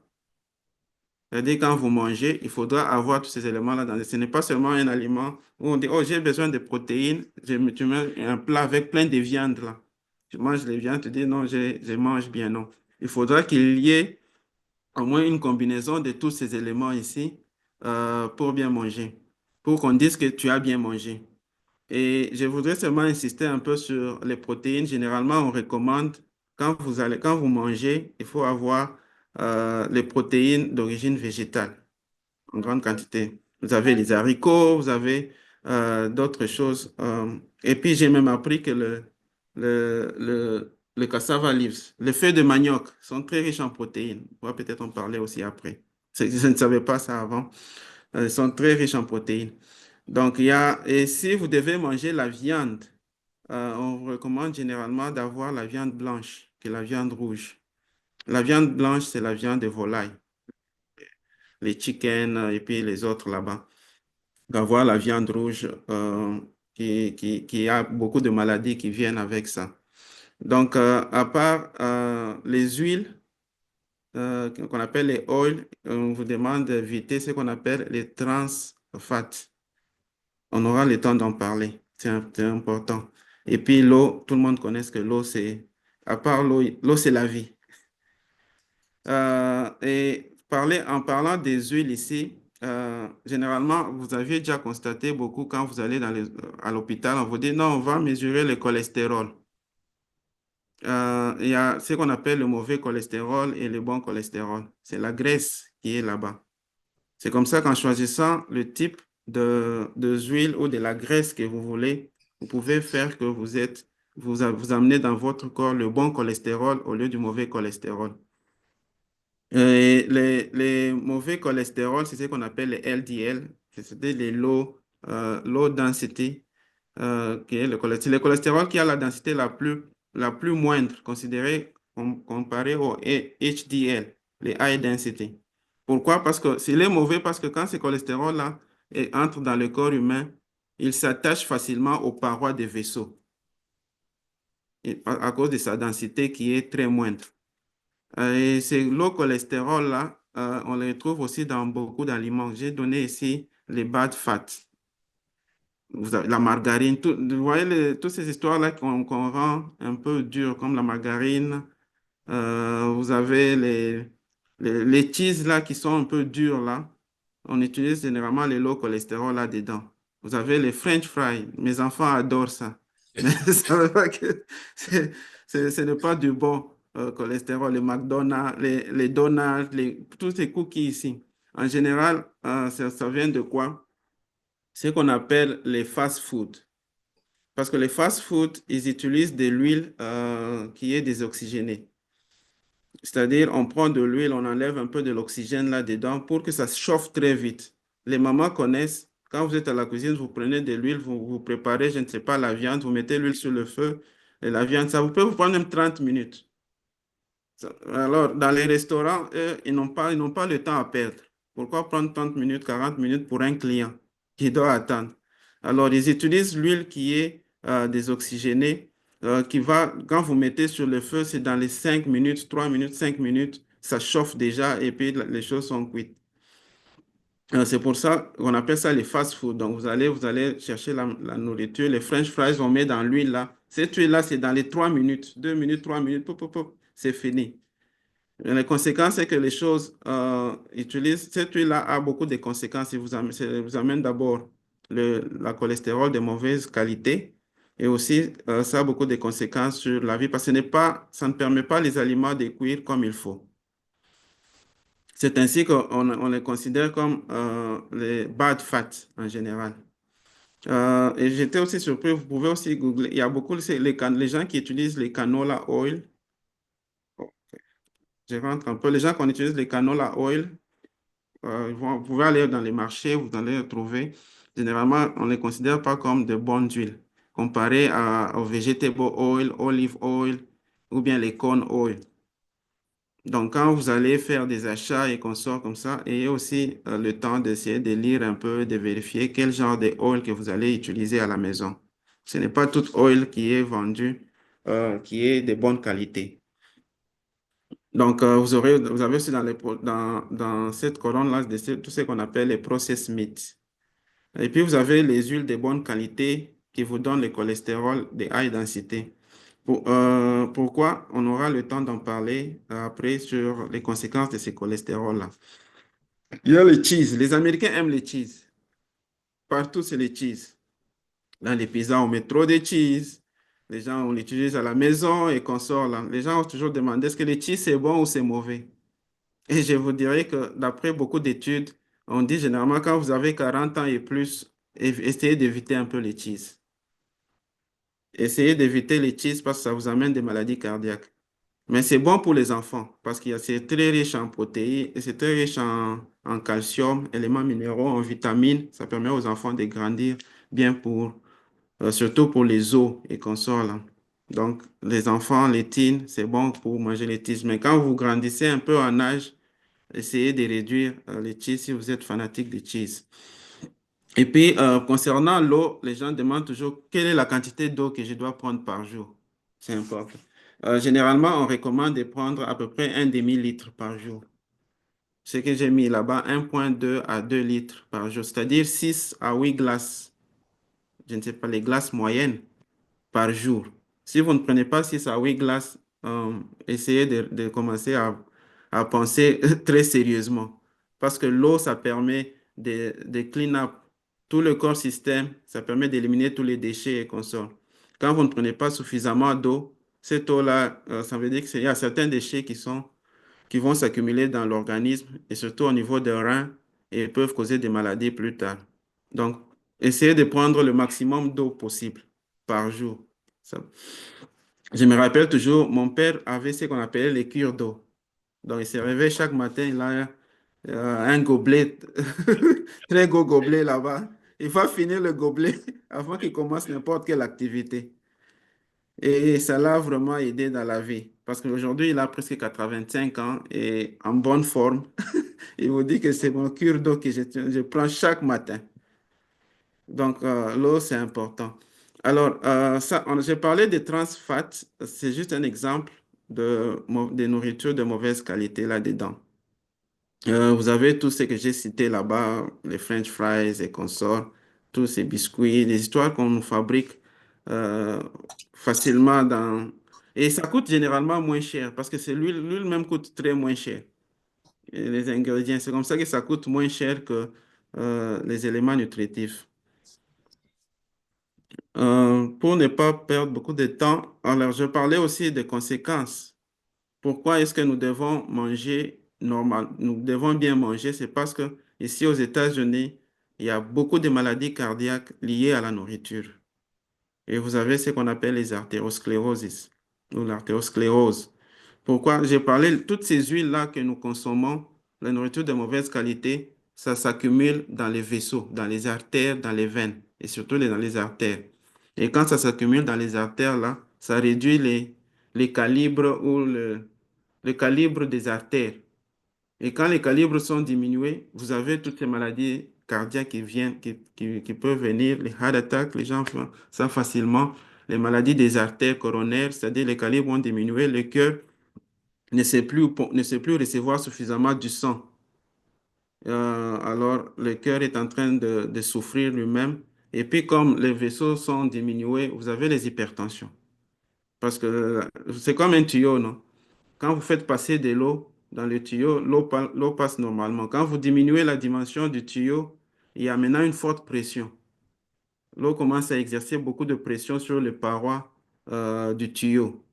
C'est-à-dire, quand vous mangez, il faudra avoir tous ces éléments-là dans. Ce n'est pas seulement un aliment où on dit, oh, j'ai besoin de protéines, tu mets un plat avec plein de viandes là. Tu manges les viandes, tu dis, non, je mange bien, non. Il faudra qu'il y ait au moins une combinaison de tous ces éléments ici pour bien manger, pour qu'on dise que tu as bien mangé. Et je voudrais seulement insister un peu sur les protéines. Généralement, on recommande, quand vous mangez, il faut avoir les protéines d'origine végétale en grande quantité. Vous avez les haricots, vous avez d'autres choses. Et puis, j'ai même appris que le cassava leaves, les feuilles de manioc sont très riches en protéines. On va peut-être en parler aussi après. Je ne savais pas ça avant. Elles sont très riches en protéines. Donc, et si vous devez manger la viande, on vous recommande généralement d'avoir la viande blanche que la viande rouge. La viande blanche, c'est la viande de volaille, les chicken et puis les autres là-bas. D'avoir la viande rouge qui a beaucoup de maladies qui viennent avec ça. Donc, à part les huiles, qu'on appelle les oils. On vous demande d'éviter ce qu'on appelle les trans fats. On aura le temps d'en parler. C'est important. Et puis l'eau, tout le monde connaît que l'eau, à part l'eau, c'est la vie. En parlant des huiles ici, généralement, vous aviez déjà constaté beaucoup quand vous allez à l'hôpital, on vous dit non, on va mesurer le cholestérol. Il y a ce qu'on appelle le mauvais cholestérol et le bon cholestérol. C'est la graisse qui est là-bas. C'est comme ça qu'en choisissant le type de huile ou de la graisse que vous voulez, vous pouvez faire que vous amenez dans votre corps le bon cholestérol au lieu du mauvais cholestérol. Et les mauvais cholestérol, c'est ce qu'on appelle les LDL, c'est-à-dire les low density, qui est le cholestérol qui a la densité la plus moindre, considérée comparée au HDL, les high density. Pourquoi? Parce que s'il est mauvais, parce que quand ce cholestérol-là entre dans le corps humain, il s'attache facilement aux parois des vaisseaux à cause de sa densité qui est très moindre. Et ces low cholestérol-là, on les trouve aussi dans beaucoup d'aliments. J'ai donné ici les bad fats. La margarine, vous voyez toutes ces histoires-là qu'on rend un peu dures, comme la margarine. Vous avez les cheese là qui sont un peu durs là. On utilise généralement les low cholestérol là-dedans. Vous avez les French fries. Mes enfants adorent ça. Mais ça veut pas que ce n'est pas du bon cholestérol. Les McDonald's, les donuts, tous ces cookies ici. En général, ça vient de quoi? Ce qu'on appelle les fast-food. Parce que les fast-food, ils utilisent de l'huile qui est désoxygénée. C'est-à-dire, on prend de l'huile, on enlève un peu de l'oxygène là-dedans pour que ça se chauffe très vite. Les mamans connaissent, quand vous êtes à la cuisine, vous prenez de l'huile, vous préparez, je ne sais pas, la viande, vous mettez l'huile sur le feu, et la viande, ça vous peut vous prendre même 30 minutes. Alors, dans les restaurants, eux, ils n'ont pas le temps à perdre. Pourquoi prendre 30 minutes, 40 minutes pour un client qui doit attendre? Alors, ils utilisent l'huile qui est désoxygénée, quand vous mettez sur le feu, c'est dans les 5 minutes, 3 minutes, 5 minutes, ça chauffe déjà et puis les choses sont cuites. C'est pour ça qu'on appelle ça les fast-food. Donc, vous allez chercher la nourriture, les French fries, on met dans l'huile là. Cette huile-là, c'est dans les 3 minutes, 2 minutes, 3 minutes, c'est fini. Et les conséquences, c'est que les choses cette huile-là a beaucoup de conséquences. Ça vous amène d'abord la cholestérol de mauvaise qualité et aussi ça a beaucoup de conséquences sur la vie parce que ça ne permet pas les aliments de cuire comme il faut. C'est ainsi qu'on les considère comme les bad fats en général. Et j'étais aussi surpris, vous pouvez aussi googler, il y a beaucoup les gens qui utilisent les canola oil. Je rentre un peu. Les gens qui utilisent les canola oil, vous pouvez aller dans les marchés, vous allez les trouver. Généralement, on ne les considère pas comme de bonnes huiles, comparé au vegetable oil, olive oil ou bien les corn oil. Donc, quand vous allez faire des achats et qu'on sort comme ça, ayez aussi le temps d'essayer de lire un peu, de vérifier quel genre de oil que vous allez utiliser à la maison. Ce n'est pas tout oil qui est vendu, qui est de bonne qualité. Donc, vous avez aussi dans cette colonne-là tout ce qu'on appelle les processed meats. Et puis, vous avez les huiles de bonne qualité qui vous donnent le cholestérol de high densité. Pourquoi? On aura le temps d'en parler après sur les conséquences de ces cholestérols-là. Il y a le cheese. Les Américains aiment le cheese. Partout, c'est le cheese. Dans les pizzas, on met trop de cheese. Les gens, on l'utilise à la maison et qu'on sort là. Les gens ont toujours demandé est-ce que le cheese c'est bon ou c'est mauvais? Et je vous dirais que d'après beaucoup d'études, on dit généralement quand vous avez 40 ans et plus, essayez d'éviter un peu les cheese. Essayez d'éviter les cheese parce que ça vous amène des maladies cardiaques. Mais c'est bon pour les enfants parce que c'est très riche en protéines et c'est très riche en calcium, éléments minéraux, en vitamines. Ça permet aux enfants de grandir bien surtout pour les os et consorts là. Donc, les enfants, les teens, c'est bon pour manger les cheese. Mais quand vous grandissez un peu en âge, essayez de réduire les cheese si vous êtes fanatique de cheese. Et puis, concernant l'eau, les gens demandent toujours quelle est la quantité d'eau que je dois prendre par jour. C'est important. Généralement, on recommande de prendre à peu près un demi-litre par jour. Ce que j'ai mis là-bas, 1,2 à 2 litres par jour, c'est-à-dire 6 à 8 glaces, je ne sais pas, les glaces moyennes par jour. Si vous ne prenez pas 6 à 8 glaces, essayez de commencer à penser très sérieusement. Parce que l'eau, ça permet de clean up tout le corps système, ça permet d'éliminer tous les déchets et consorts. Quand vous ne prenez pas suffisamment d'eau, cette eau-là, ça veut dire qu'il y a certains déchets qui vont s'accumuler dans l'organisme et surtout au niveau des reins et peuvent causer des maladies plus tard. Donc, essayez de prendre le maximum d'eau possible par jour. Ça- Je me rappelle toujours, mon père avait ce qu'on appelait les cures d'eau. Donc, il se réveille chaque matin, il a un gobelet, très gros gobelet là-bas. Il va finir le gobelet avant qu'il commence n'importe quelle activité. Et ça l'a vraiment aidé dans la vie. Parce qu'aujourd'hui, il a presque 85 ans et en bonne forme. Il vous dit que c'est mon cure d'eau que je prends chaque matin. Donc, l'eau, c'est important. Alors, j'ai parlé de trans fats. C'est juste un exemple de nourriture de mauvaise qualité là-dedans. Vous avez tout ce que j'ai cité là-bas, les French fries et consorts, tous ces biscuits, les histoires qu'on nous fabrique euh, facilement dans... Et ça coûte généralement moins cher parce que c'est l'huile même coûte très moins cher. Et les ingrédients, c'est comme ça que ça coûte moins cher que les éléments nutritifs. Pour ne pas perdre beaucoup de temps, alors je parlais aussi des conséquences. Pourquoi est-ce que nous devons manger normal? Nous devons bien manger, c'est parce que ici aux États-Unis, il y a beaucoup de maladies cardiaques liées à la nourriture. Et vous avez ce qu'on appelle les artériosclérosis ou l'artériosclérose. Pourquoi? J'ai parlé de toutes ces huiles-là que nous consommons, la nourriture de mauvaise qualité, ça s'accumule dans les vaisseaux, dans les artères, dans les veines et surtout dans les artères. Et quand ça s'accumule dans les artères, là, ça réduit les calibres ou le calibre des artères. Et quand les calibres sont diminués, vous avez toutes ces maladies cardiaques qui viennent, qui peuvent venir, les heart attacks, les gens font ça facilement, les maladies des artères coronaires, c'est-à-dire les calibres ont diminué, le cœur ne sait plus recevoir suffisamment du sang. Alors, le cœur est en train de souffrir lui-même. Et puis, comme les vaisseaux sont diminués, vous avez les hypertensions. Parce que c'est comme un tuyau, non? Quand vous faites passer de l'eau dans le tuyau, l'eau passe normalement. Quand vous diminuez la dimension du tuyau, il y a maintenant une forte pression. L'eau commence à exercer beaucoup de pression sur les parois du tuyau.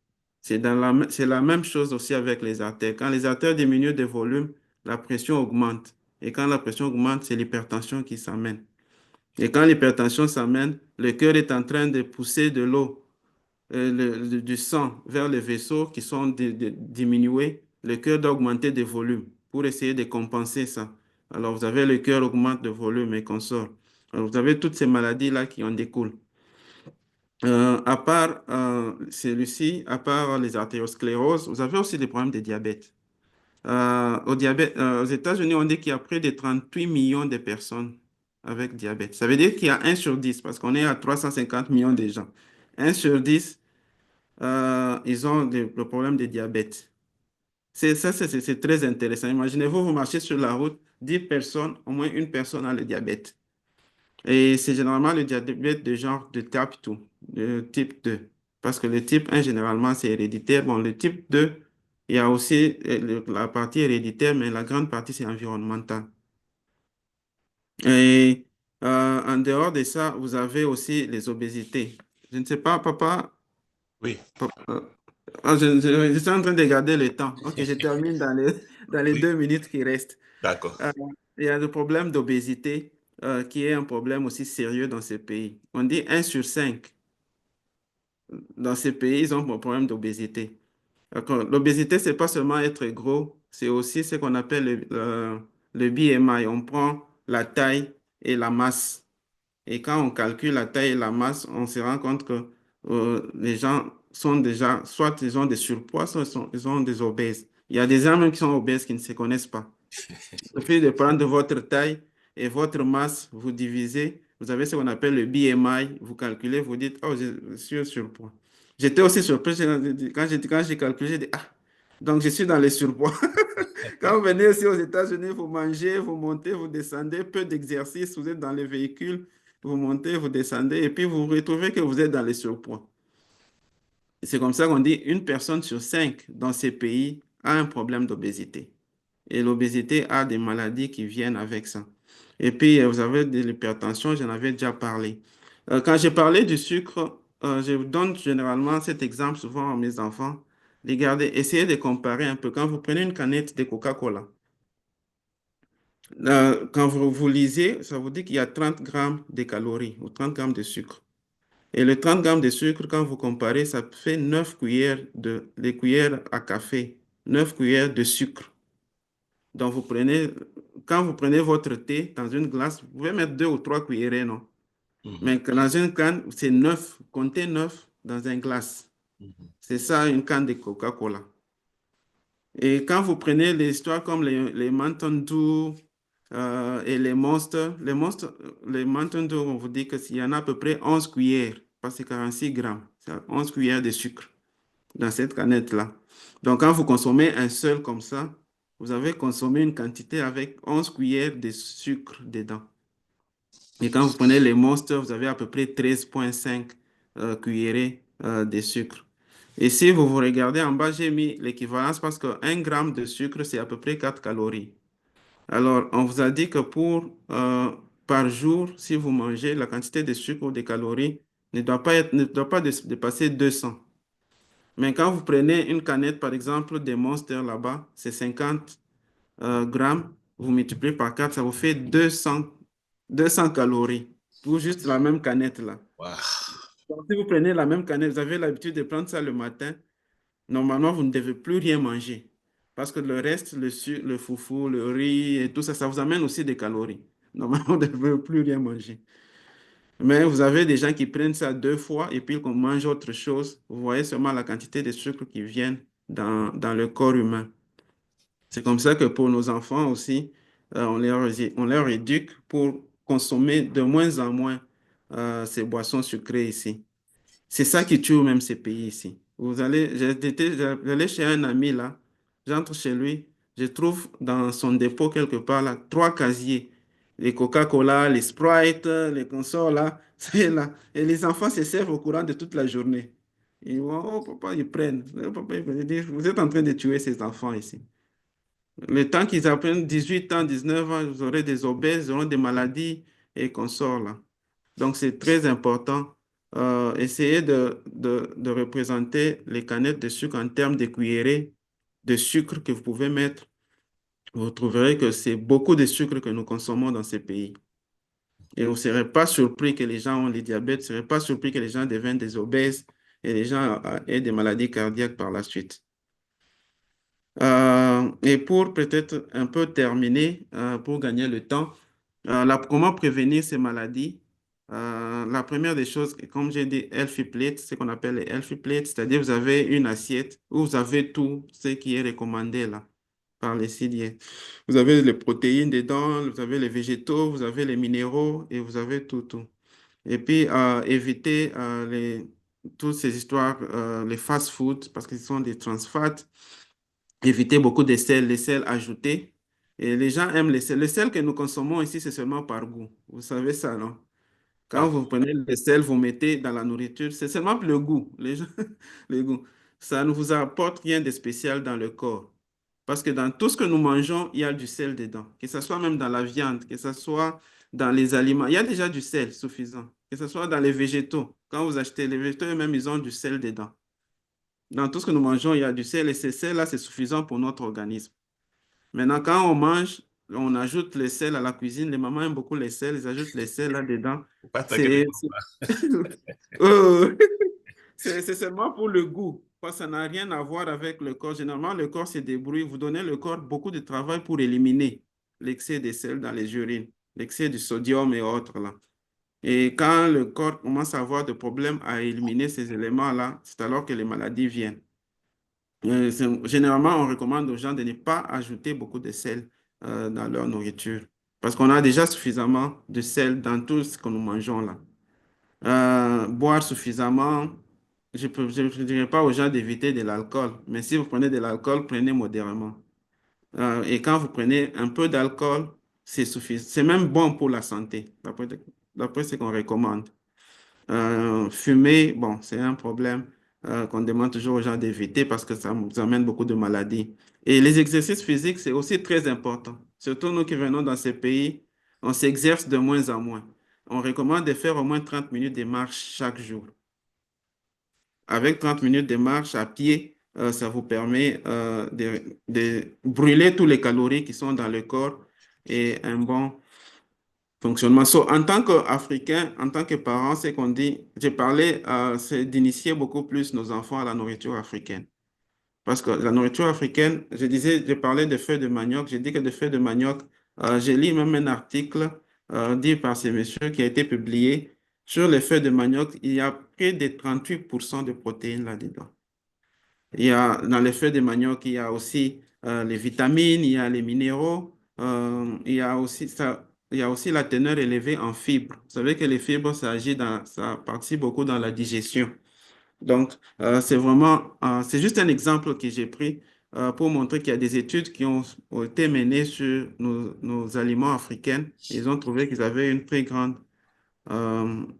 C'est la même chose aussi avec les artères. Quand les artères diminuent de volume, la pression augmente. Et quand la pression augmente, c'est l'hypertension qui s'amène. Et quand l'hypertension s'amène, le cœur est en train de pousser de l'eau, du sang vers les vaisseaux qui sont diminués. Le cœur doit augmenter de volume pour essayer de compenser ça. Alors, vous avez le cœur augmente de volume et consort. Alors, vous avez toutes ces maladies-là qui en découlent. À part celui-ci, à part les artérioscléroses, vous avez aussi des problèmes de diabète. Aux États-Unis, on dit qu'il y a près de 38 millions de personnes avec diabète. Ça veut dire qu'il y a 1 sur 10, parce qu'on est à 350 millions de gens. 1 sur 10, ils ont le problème de diabète. C'est très intéressant. Imaginez-vous, vous marchez sur la route, 10 personnes, au moins une personne a le diabète. Et c'est généralement le diabète de genre de type 2. Parce que le type 1, généralement, c'est héréditaire. Bon, le type 2, il y a aussi la partie héréditaire, mais la grande partie, c'est environnemental. Et en dehors de ça, vous avez aussi les obésités. Je ne sais pas, papa. Oui, Je suis en train de garder le temps. Ok, je termine dans les oui, 2 minutes qui restent. d'accord. Il y a le problème d'obésité qui est un problème aussi sérieux dans ces pays. On dit 1 sur 5 dans ces pays, ils ont un problème d'obésité. D'accord. L'obésité, c'est pas seulement être gros, c'est aussi ce qu'on appelle le BMI. On prend la taille et la masse. Et quand on calcule la taille et la masse, on se rend compte que les gens sont déjà, soit ils ont des surpoids, soit ils ont des obèses. Il y a des gens même qui sont obèses qui ne se connaissent pas. Il suffit de prendre votre taille et votre masse, vous divisez, vous avez ce qu'on appelle le BMI, vous calculez, vous dites, oh, je suis au surpoids. J'étais aussi surpris quand j'ai calculé, j'ai dit, ah, donc je suis dans les surpoids. Quand vous venez ici aux États-Unis, vous mangez, vous montez, vous descendez, peu d'exercice, vous êtes dans les véhicules, vous montez, vous descendez, et puis vous retrouvez que vous êtes dans les surpoids. C'est comme ça qu'on dit une personne sur cinq dans ces pays a un problème d'obésité. Et l'obésité a des maladies qui viennent avec ça. Et puis, vous avez de l'hypertension, j'en avais déjà parlé. Quand j'ai parlé du sucre, je donne généralement cet exemple souvent à mes enfants. Regardez, essayez de comparer un peu. Quand vous prenez une canette de Coca-Cola, quand vous lisez, ça vous dit qu'il y a 30 grammes de calories ou 30 grammes de sucre. Et le 30 grammes de sucre, quand vous comparez, ça fait 9 cuillères les cuillères à café, 9 cuillères de sucre. Donc, quand vous prenez votre thé dans une glace, vous pouvez mettre 2 ou 3 cuillerées, non? Mhm. Mais dans une canne, c'est 9, comptez 9 dans un glace. Mhm. C'est ça, une canne de Coca-Cola. Et quand vous prenez les histoires comme les Mountain Dew et les Mountain Dew, on vous dit qu'il y en a à peu près 11 cuillères, parce que c'est 46 grammes. C'est 11 cuillères de sucre dans cette canette-là. Donc, quand vous consommez un seul comme ça, vous avez consommé une quantité avec 11 cuillères de sucre dedans. Et quand vous prenez les Monster, vous avez à peu près 13,5 cuillerées de sucre. Et si vous regardez en bas, j'ai mis l'équivalence parce qu'un gramme de sucre, c'est à peu près 4 calories. Alors, on vous a dit que par jour, si vous mangez, la quantité de sucre ou de calories ne doit pas dépasser 200. Mais quand vous prenez une canette, par exemple, des Monster là-bas, c'est 50 grammes, vous multipliez par 4, ça vous fait 200 calories pour juste la même canette là. Wow. Donc, si vous prenez la même canette, vous avez l'habitude de prendre ça le matin, normalement, vous ne devez plus rien manger. Parce que le reste, le foufou, le riz et tout ça, ça vous amène aussi des calories. Normalement, vous ne devez plus rien manger. Mais vous avez des gens qui prennent ça 2 fois et puis qu'on mange autre chose. Vous voyez seulement la quantité de sucre qui viennent dans le corps humain. C'est comme ça que pour nos enfants aussi, on leur éduque pour consommer de moins en moins ces boissons sucrées ici. C'est ça qui tue même ces pays ici. J'allais chez un ami là, j'entre chez lui, je trouve dans son dépôt quelque part là, 3 casiers. Les Coca-Cola, les Sprite, les consorts là, c'est là. Et les enfants se servent au courant de toute la journée. Ils vont, oh papa, ils prennent. Papa, il dit, vous êtes en train de tuer ces enfants ici. Le temps qu'ils apprennent 18 ans, 19 ans, vous aurez des obèses, ils auront des maladies et consorts là. Donc, c'est très important. Essayez de représenter les canettes de sucre en termes de cuillerées de sucre que vous pouvez mettre. Vous trouverez que c'est beaucoup de sucre que nous consommons dans ces pays. Et vous ne serez pas surpris que les gens ont le diabète, vous ne serez pas surpris que les gens deviennent des obèses et les gens aient des maladies cardiaques par la suite. Et pour peut-être un peu terminer, pour gagner le temps, comment prévenir ces maladies? La première des choses, comme j'ai dit, healthy plate, ce qu'on appelle les healthy plates, c'est-à-dire vous avez une assiette où vous avez tout ce qui est recommandé là par les CDA. Vous avez les protéines dedans, vous avez les végétaux, vous avez les minéraux et vous avez tout, tout. Et puis, éviter toutes ces histoires, les fast-foods, parce qu'ils sont des trans fats. Éviter beaucoup de sel, les sels ajoutés. Et les gens aiment les sels. Le sel que nous consommons ici, c'est seulement par goût. Vous savez ça, non? Quand Ah, vous prenez le sel, vous mettez dans la nourriture, c'est seulement le goût. Les gens, le goût. Ça ne vous apporte rien de spécial dans le corps. Parce que dans tout ce que nous mangeons, il y a du sel dedans. Que ce soit même dans la viande, que ce soit dans les aliments, il y a déjà du sel suffisant. Que ce soit dans les végétaux. Quand vous achetez les végétaux, eux-mêmes, ils ont du sel dedans. Dans tout ce que nous mangeons, il y a du sel et ce sel-là, c'est suffisant pour notre organisme. Maintenant, quand on mange, on ajoute le sel à la cuisine. Les mamans aiment beaucoup les sels, ils ajoutent les sels là-dedans. faut pas attaquer les Euh, c'est seulement pour le goût. Parce que ça n'a rien à voir avec le corps. Généralement, le corps se débrouille. Vous donnez le corps beaucoup de travail pour éliminer l'excès de sel dans les urines, l'excès du sodium et autres là. Et quand le corps commence à avoir des problèmes à éliminer ces éléments-là, c'est alors que les maladies viennent. Généralement, on recommande aux gens de ne pas ajouter beaucoup de sel dans leur nourriture parce qu'on a déjà suffisamment de sel dans tout ce que nous mangeons là. Boire suffisamment. je dirais pas aux gens d'éviter de l'alcool, mais si vous prenez de l'alcool, prenez modérément. Et quand vous prenez un peu d'alcool, c'est suffisant. C'est même bon pour la santé, d'après ce qu'on recommande. Fumer, bon, c'est un problème qu'on demande toujours aux gens d'éviter parce que ça nous amène beaucoup de maladies. Et les exercices physiques, c'est aussi très important. Surtout nous qui venons dans ces pays, on s'exerce de moins en moins. On recommande de faire au moins 30 minutes de marche chaque jour. Avec 30 minutes de marche à pied, ça vous permet de brûler toutes les calories qui sont dans le corps et un bon fonctionnement. En tant qu'Africain, en tant que parent, c'est qu'on dit, j'ai parlé, c'est d'initier beaucoup plus nos enfants à la nourriture africaine. Parce que la nourriture africaine, je parlais de feuilles de manioc, j'ai dit que de feuilles de manioc, j'ai lu même un article dit par ces messieurs qui a été publié sur les feuilles de manioc, il y a près de 38% de protéines là-dedans. Dans les feuilles de manioc, il y a aussi les vitamines, il y a les minéraux, il y a aussi la teneur élevée en fibres. Vous savez que les fibres, ça participe beaucoup dans la digestion. Donc, c'est juste un exemple que j'ai pris pour montrer qu'il y a des études qui ont été menées sur nos aliments africains. Ils ont trouvé qu'ils avaient une très grande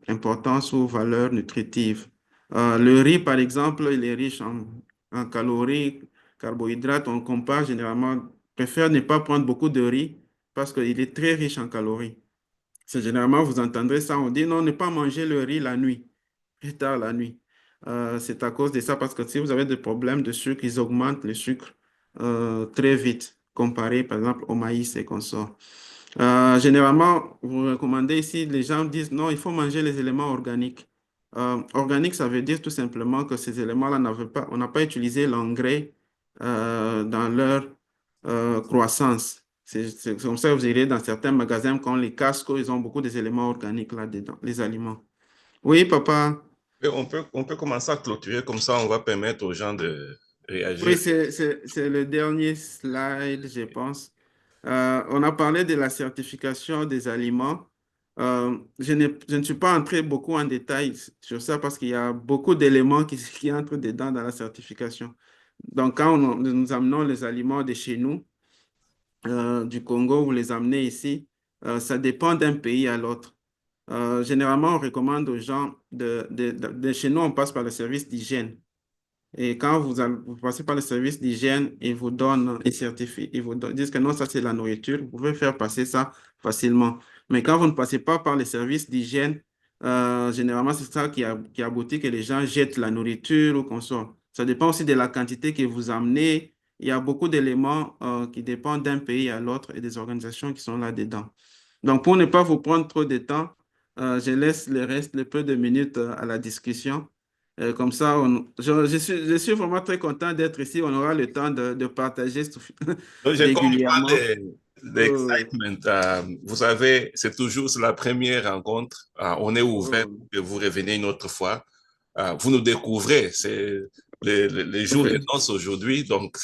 importance ou valeur nutritive. Le riz, par exemple, il est riche en calories, carbohydrates. On compare généralement, préfère ne pas prendre beaucoup de riz parce qu'il est très riche en calories. C'est généralement, vous entendrez ça, on dit non, ne pas manger le riz la nuit, plus tard la nuit. C'est à cause de ça, parce que si vous avez des problèmes de sucre, ils augmentent le sucre très vite, comparé par exemple au maïs et consorts. Généralement, vous recommandez ici, les gens disent non, il faut manger les éléments organiques. Organique, ça veut dire tout simplement que ces éléments-là on n'a pas utilisé l'engrais dans leur croissance. C'est comme ça que vous irez dans certains magasins, quand les Casco, ils ont beaucoup des éléments organiques là-dedans, les aliments. Oui, papa. Et on peut commencer à clôturer, comme ça on va permettre aux gens de réagir. Oui, c'est le dernier slide, je pense. On a parlé de la certification des aliments. Je ne suis pas entré beaucoup en détail sur ça parce qu'il y a beaucoup d'éléments qui entrent dedans dans la certification. Donc, quand nous amenons les aliments de chez nous, du Congo, vous les amenez ici, ça dépend d'un pays à l'autre. Généralement, on recommande aux gens de chez nous, on passe par le service d'hygiène. Et quand vous passez par le service d'hygiène, ils vous donnent, ils certifient, disent que non, ça c'est la nourriture, vous pouvez faire passer ça facilement. Mais quand vous ne passez pas par le service d'hygiène, généralement c'est ça qui aboutit que les gens jettent la nourriture ou qu'on sort. Ça dépend aussi de la quantité que vous amenez. Il y a beaucoup d'éléments qui dépendent d'un pays à l'autre et des organisations qui sont là-dedans. Donc, pour ne pas vous prendre trop de temps, je laisse le peu de minutes à la discussion. Comme ça, je suis vraiment très content d'être ici. On aura le temps de partager Donc, je comprends régulièrement. l'excitement. Vous savez, c'est la première rencontre. On est ouvert Oh, que vous reveniez une autre fois. Vous nous découvrez. C'est les jours de noces aujourd'hui, donc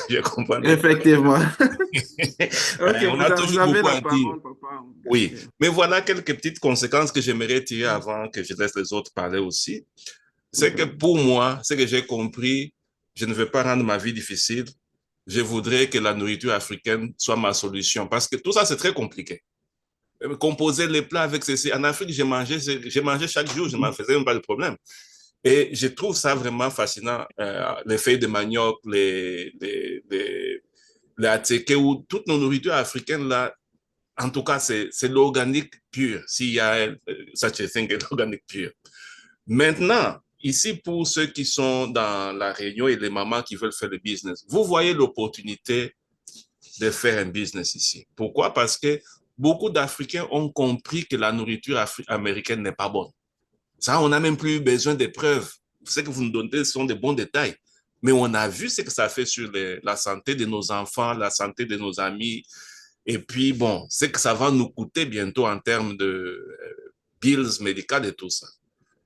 je comprends. effectivement. Ok, On a vous toujours avez beaucoup la à dire. parole, papa. Oui, Ok. mais voilà quelques petites conséquences que j'aimerais tirer avant que je laisse les autres parler aussi. C'est que pour moi, ce que j'ai compris, je ne veux pas rendre ma vie difficile. Je voudrais que la nourriture africaine soit ma solution parce que tout ça, c'est très compliqué. Composer les plats avec ceci. En Afrique, j'ai mangé chaque jour, je m'en faisais même pas de problème. Et je trouve ça vraiment fascinant. Les feuilles de manioc, les attiéké, ou toutes nos nourritures africaines là, en tout cas, c'est l'organique pur. S'il y a such a thing, l'organique pur. Maintenant, ici, pour ceux qui sont dans la réunion et les mamans qui veulent faire le business, vous voyez l'opportunité de faire un business ici. Pourquoi? Parce que beaucoup d'Africains ont compris que la nourriture américaine n'est pas bonne. Ça, on n'a même plus besoin de preuves. Ce que vous nous donnez sont de bons détails. Mais on a vu ce que ça fait sur la santé de nos enfants, la santé de nos amis. Et puis, bon, c'est que ça va nous coûter bientôt en termes de bills médicales et tout ça.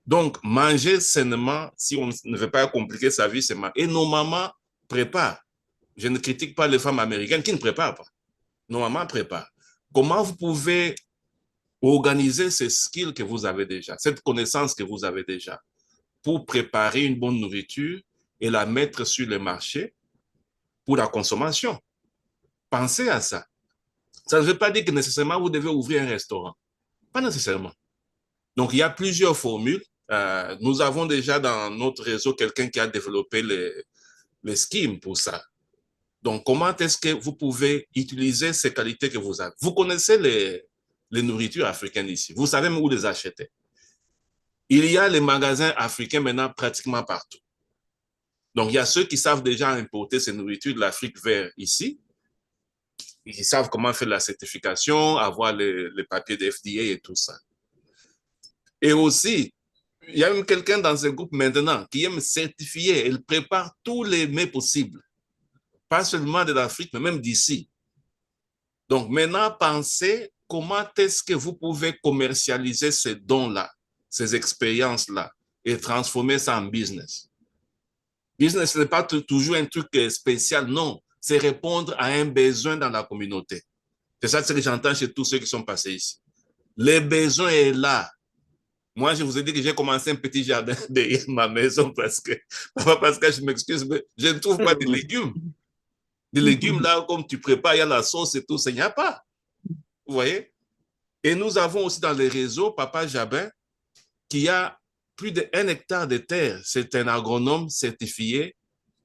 Donc, manger sainement, si on ne veut pas compliquer sa vie, c'est mal. Et nos mamans préparent. Je ne critique pas les femmes américaines qui ne préparent pas. Nos mamans préparent. Comment vous pouvez organiser ces skills que vous avez déjà, cette connaissance que vous avez déjà, pour préparer une bonne nourriture et la mettre sur le marché pour la consommation. Pensez à ça. Ça ne veut pas dire que nécessairement vous devez ouvrir un restaurant. Pas nécessairement. Donc, il y a plusieurs formules. Nous avons déjà dans notre réseau quelqu'un qui a développé les schemes pour ça. Donc, comment est-ce que vous pouvez utiliser ces qualités que vous avez? Vous connaissez les nourritures africaines ici. Vous savez où les acheter. Il y a les magasins africains maintenant pratiquement partout. Donc, il y a ceux qui savent déjà importer ces nourritures de l'Afrique vers ici. Ils savent comment faire la certification, avoir les papiers de FDA et tout ça. Et aussi, il y a même quelqu'un dans ce groupe maintenant qui aime certifier. Il prépare tous les mets possibles. Pas seulement de l'Afrique, mais même d'ici. Donc, maintenant, pensez comment est-ce que vous pouvez commercialiser ces dons-là, ces expériences-là, et transformer ça en business. Business, ce n'est pas toujours un truc spécial, non. C'est répondre à un besoin dans la communauté. C'est ça ce que j'entends chez tous ceux qui sont passés ici. Le besoin est là. Moi, je vous ai dit que j'ai commencé un petit jardin derrière ma maison parce que je m'excuse, mais je ne trouve pas de légumes. Des légumes là, comme tu prépares, il y a la sauce et tout, ça, il n'y a pas. Vous voyez? Et nous avons aussi dans les réseaux Papa Jabin qui a plus d'1 hectare de terre. C'est un agronome certifié.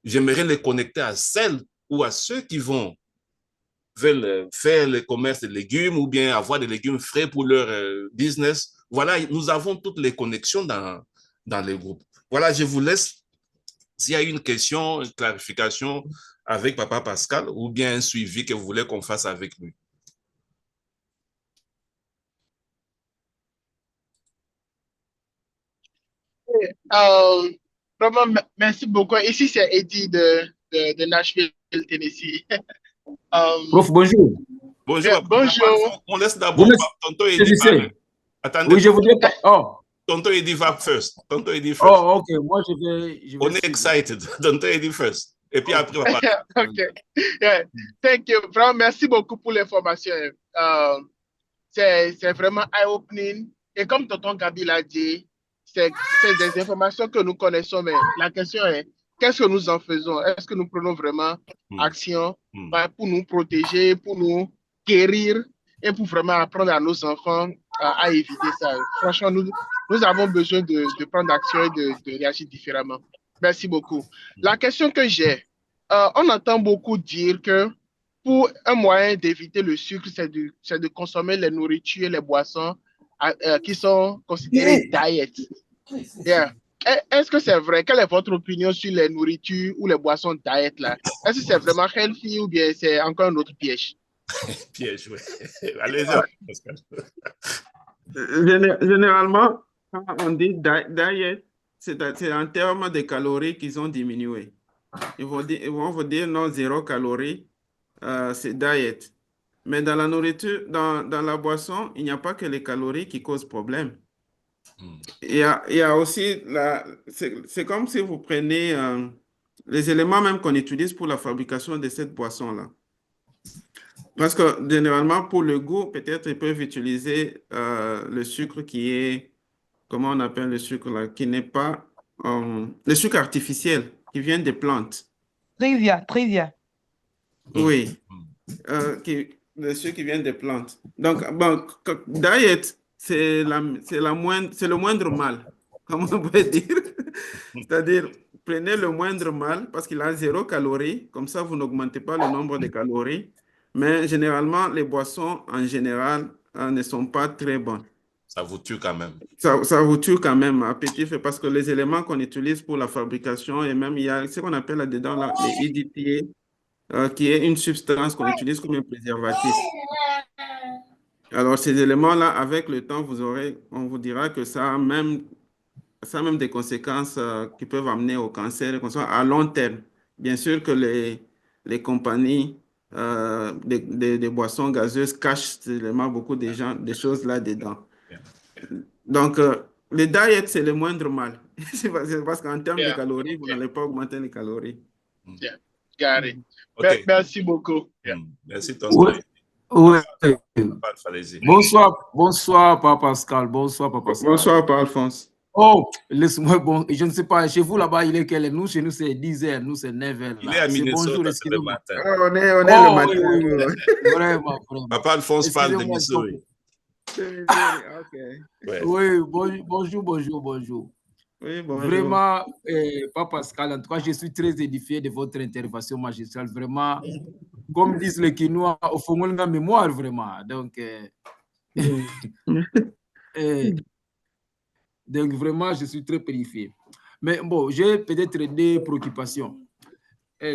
J'aimerais les connecter à celles ou à ceux qui veulent faire le commerce de légumes ou bien avoir des légumes frais pour leur business. Voilà, nous avons toutes les connexions dans les groupes. Voilà, je vous laisse. S'il y a une question, une clarification avec Papa Pascal ou bien un suivi que vous voulez qu'on fasse avec lui. Vraiment, merci beaucoup. Ici, c'est Eddie de Nashville, Tennessee. Prof, bonjour. Bonjour. Bonjour. On laisse d'abord Tonton Eddie parler. Attendez. Oui, je voudrais pas. Oh. Tonton Eddie va first. Tonton Eddie first. Oh, ok. Moi, je vais On est excited. Tonton Eddie first. Et puis après, on va parler. OK. Yeah. Thank you. Vraiment, merci beaucoup pour l'information. C'est vraiment eye-opening. Et comme Tonton Gabi l'a dit, c'est des informations que nous connaissons, mais la question est, qu'est-ce que nous en faisons? Est-ce que nous prenons vraiment action pour nous protéger, pour nous guérir et pour vraiment apprendre à nos enfants à éviter ça? Franchement, nous avons besoin de prendre action et de réagir différemment. Merci beaucoup. La question que j'ai, on entend beaucoup dire que pour un moyen d'éviter le sucre, c'est de consommer les nourritures et les boissons qui sont considérées diet. Yeah. Est-ce que c'est vrai? Quelle est votre opinion sur les nourritures ou les boissons diet là? Est-ce que c'est vraiment healthy ou bien c'est encore un autre piège? Piège, oui. Allez-y, Pascal. Généralement, quand on dit diet, c'est en termes de calories qu'ils ont diminué. Ils vont vous dire non, 0 calories, c'est diet. Mais dans la nourriture, dans la boisson, il n'y a pas que les calories qui causent problème. Il y a aussi, c'est comme si vous prenez les éléments même qu'on utilise pour la fabrication de cette boisson-là. Parce que généralement, pour le goût, peut-être ils peuvent utiliser le sucre qui est, comment on appelle le sucre là, qui n'est pas, le sucre artificiel qui vient des plantes. Trivia. Oui, le sucre qui vient des plantes. Donc, bon, diet, c'est le moindre mal, comment on peut dire. C'est-à-dire, prenez le moindre mal parce qu'il a 0 calories, comme ça vous n'augmentez pas le nombre de calories. Mais généralement, les boissons en général ne sont pas très bonnes. Ça vous tue quand même. Ça vous tue quand même à petit feu parce que les éléments qu'on utilise pour la fabrication et même il y a ce qu'on appelle là-dedans là, les EDTA, qui est une substance qu'on utilise comme un préservatif. Alors ces éléments-là, avec le temps, on vous dira que ça a même des conséquences qui peuvent amener au cancer à long terme. Bien sûr que les compagnies des boissons gazeuses cachent évidemment beaucoup des choses là-dedans. Donc, le diet, c'est le moindre mal. C'est parce qu'en termes de calories, vous n'allez pas augmenter les calories. Yeah. Got it. Okay. Merci beaucoup. Merci, tonton. Oui. Allez-y. Bonsoir, Papa Pascal. Bonsoir, Papa Pascal. Bonsoir, Papa Alphonse. Oh, laisse-moi, bon, je ne sais pas, chez vous là-bas, il est quelle heure? Nous, chez nous, c'est 10 heures, nous, c'est 9 heures. Il est à C'est bonjour, Minnesota, c'est le excusez-moi. matin. On est le Oh, oui, matin. oui, oui. Vraiment, vraiment. Papa Alphonse parle de Excusez-moi, Missouri. Ok. Ouais. oui, bonjour, bonjour, bonjour. Oui, bonjour. Vraiment, Papa Pascal, en tout cas, je suis très édifié de votre intervention magistrale. Vraiment, comme disent les Quinois, au fond de la mémoire, vraiment. Donc, donc, vraiment, je suis très édifié. Mais bon, j'ai peut-être des préoccupations.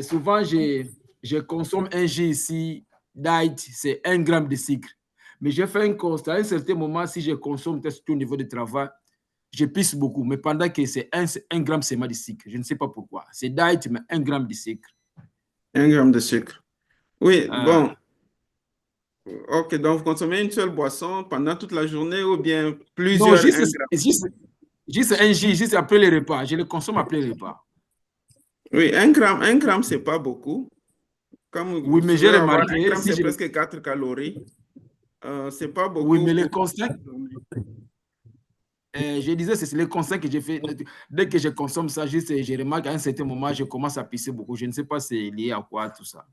Souvent, je consomme un jus ici, diet, c'est 1 gramme de sucre. Mais j'ai fait un constat, à un certain moment, si je consomme, peut-être au niveau du travail, je pisse beaucoup, mais pendant que c'est 1 gramme seulement de sucre. Je ne sais pas pourquoi. C'est diet, mais 1 gramme de sucre. 1 gramme de sucre. Oui, Ah. bon. Ok, donc vous consommez une seule boisson pendant toute la journée ou bien Non, plusieurs juste 1 gramme? juste un jus, juste après les repas. Je le consomme après les repas. Oui, 1 gramme, c'est pas beaucoup. Comme Oui, vous mais j'ai pouvez avoir, remarqué, 1 gramme, si c'est je... presque 4 calories. C'est pas beaucoup. Oui, mais les constats, je disais, c'est les constats que j'ai fait. Dès que je consomme ça, juste, je remarque à un certain moment, je commence à pisser beaucoup. Je ne sais pas si c'est lié à quoi tout ça.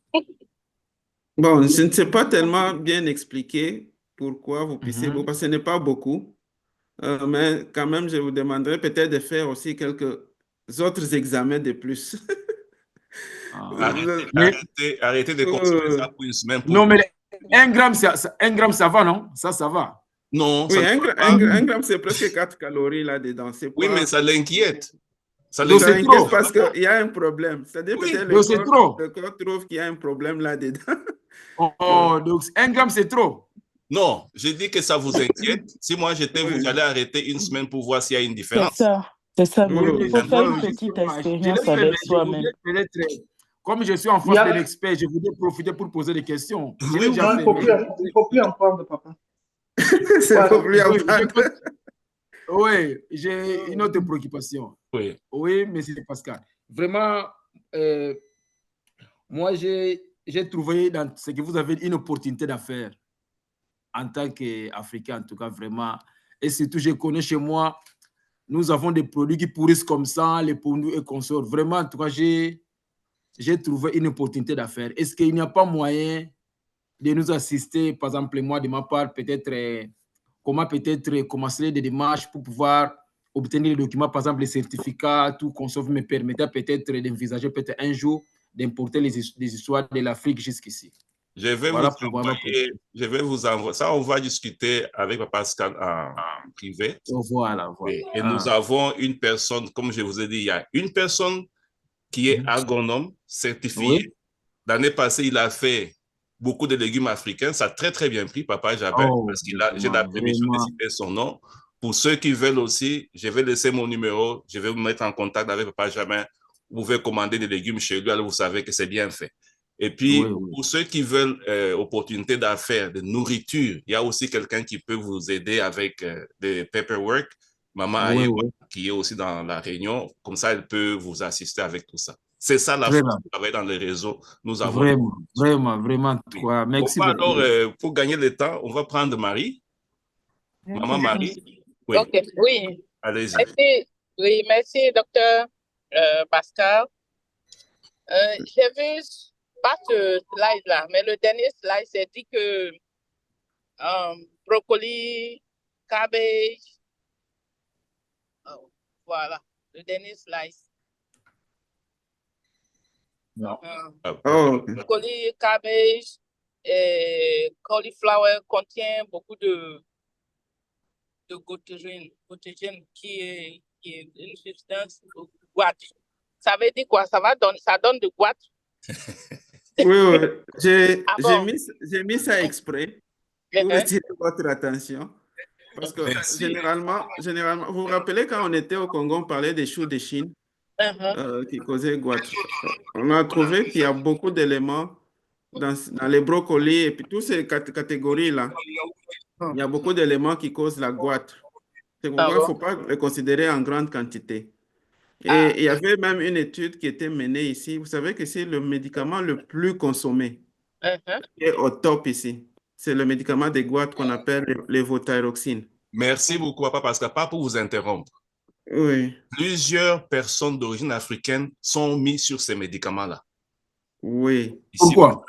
Bon, je ne sais pas tellement bien expliquer pourquoi vous pissez beaucoup, parce que ce n'est pas beaucoup. Mais quand même, je vous demanderai peut-être de faire aussi quelques autres examens de plus. Arrêtez de consommer ça pour une semaine. Non, mais 1 gramme, 1 gramme, ça va, non? Ça va. Non, Oui, ça 1 ne va pas. gramme, c'est presque 4 calories là-dedans. Oui, mais ça l'inquiète. Ça Donc, c'est l'inquiète. trop. parce qu'il y a un problème. C'est-à-dire Oui, peut-être donc c'est trop. le corps trouve qu'il y a un problème là-dedans. Oh, donc 1 gramme, c'est trop. Non, je dis que ça vous inquiète. Si moi j'étais vous, j'allais arrêter une semaine pour voir s'il y a une différence. C'est ça. Oui, Il faut faire une petite expérience avec soi-même. Comme je suis en face de l'expert, je voudrais profiter pour poser des questions. Il ne faut plus en prendre, papa. C'est faut plus en prendre. Oui, j'ai une autre préoccupation. Oui, monsieur Pascal. Vraiment, moi, j'ai trouvé dans ce que vous avez une opportunité d'affaires en tant qu'Africain, en tout cas, vraiment. Et surtout, je connais chez moi, nous avons des produits qui pourrissent comme ça, les produits et consorts. Vraiment, en tout cas, j'ai trouvé une opportunité d'affaires. Est-ce qu'il n'y a pas moyen de nous assister, par exemple, moi, de ma part, peut-être, comment peut-être commencer des démarches pour pouvoir obtenir les documents, par exemple, les certificats, tout consort me permettait peut-être d'envisager peut-être un jour d'importer les histoires de l'Afrique jusqu'ici. Je vais vous envoyer. Ça, on va discuter avec Pascal en privé. Voilà. Et nous avons une personne, comme je vous ai dit, il y a une personne qui est agronome certifié. Oui. L'année passée, il a fait beaucoup de légumes africains. Ça a très, très bien pris, Papa Jabel, parce que j'ai la permission de citer son nom. Pour ceux qui veulent aussi, je vais laisser mon numéro. Je vais vous mettre en contact avec Papa Jabel. Vous pouvez commander des légumes chez lui, alors vous savez que c'est bien fait. Et puis, pour ceux qui veulent opportunité d'affaires, de nourriture, il y a aussi quelqu'un qui peut vous aider avec des paperwork. Maman Ayewa, qui est aussi dans la réunion. Comme ça, elle peut vous assister avec tout ça. C'est ça la force de travailler dans les réseaux. Nous avons Vraiment. Toi. Merci beaucoup. Alors, pour gagner le temps, on va prendre Marie. Maman Marie. Oui. Okay. Oui. Allez-y. Merci. Oui, merci, docteur Pascal. J'ai vu, pas ce slide-là, mais le dernier slide, c'est dit que brocoli, cabbage, voilà, le dernier slide. Non. Brocoli, cabbage et cauliflower contient beaucoup de glutéine qui est une substance goitre. Ça veut dire quoi? Ça donne de goitre? Oui. J'ai mis ça exprès pour attirer votre attention. Parce que généralement, vous vous rappelez quand on était au Congo, on parlait des choux de Chine qui causaient goitre. On a trouvé qu'il y a beaucoup d'éléments dans les brocolis et puis toutes ces catégories-là. Il y a beaucoup d'éléments qui causent la goitre. C'est pourquoi il ne faut pas les considérer en grande quantité. Et il y avait même une étude qui était menée ici. Vous savez que c'est le médicament le plus consommé qui est au top ici. C'est le médicament des goitres qu'on appelle l'évothyroxine. Merci beaucoup, Papa Pascal. Pas pour vous interrompre. Oui, Plusieurs personnes d'origine africaine sont mises sur ces médicaments-là. oui. Ici, Pourquoi?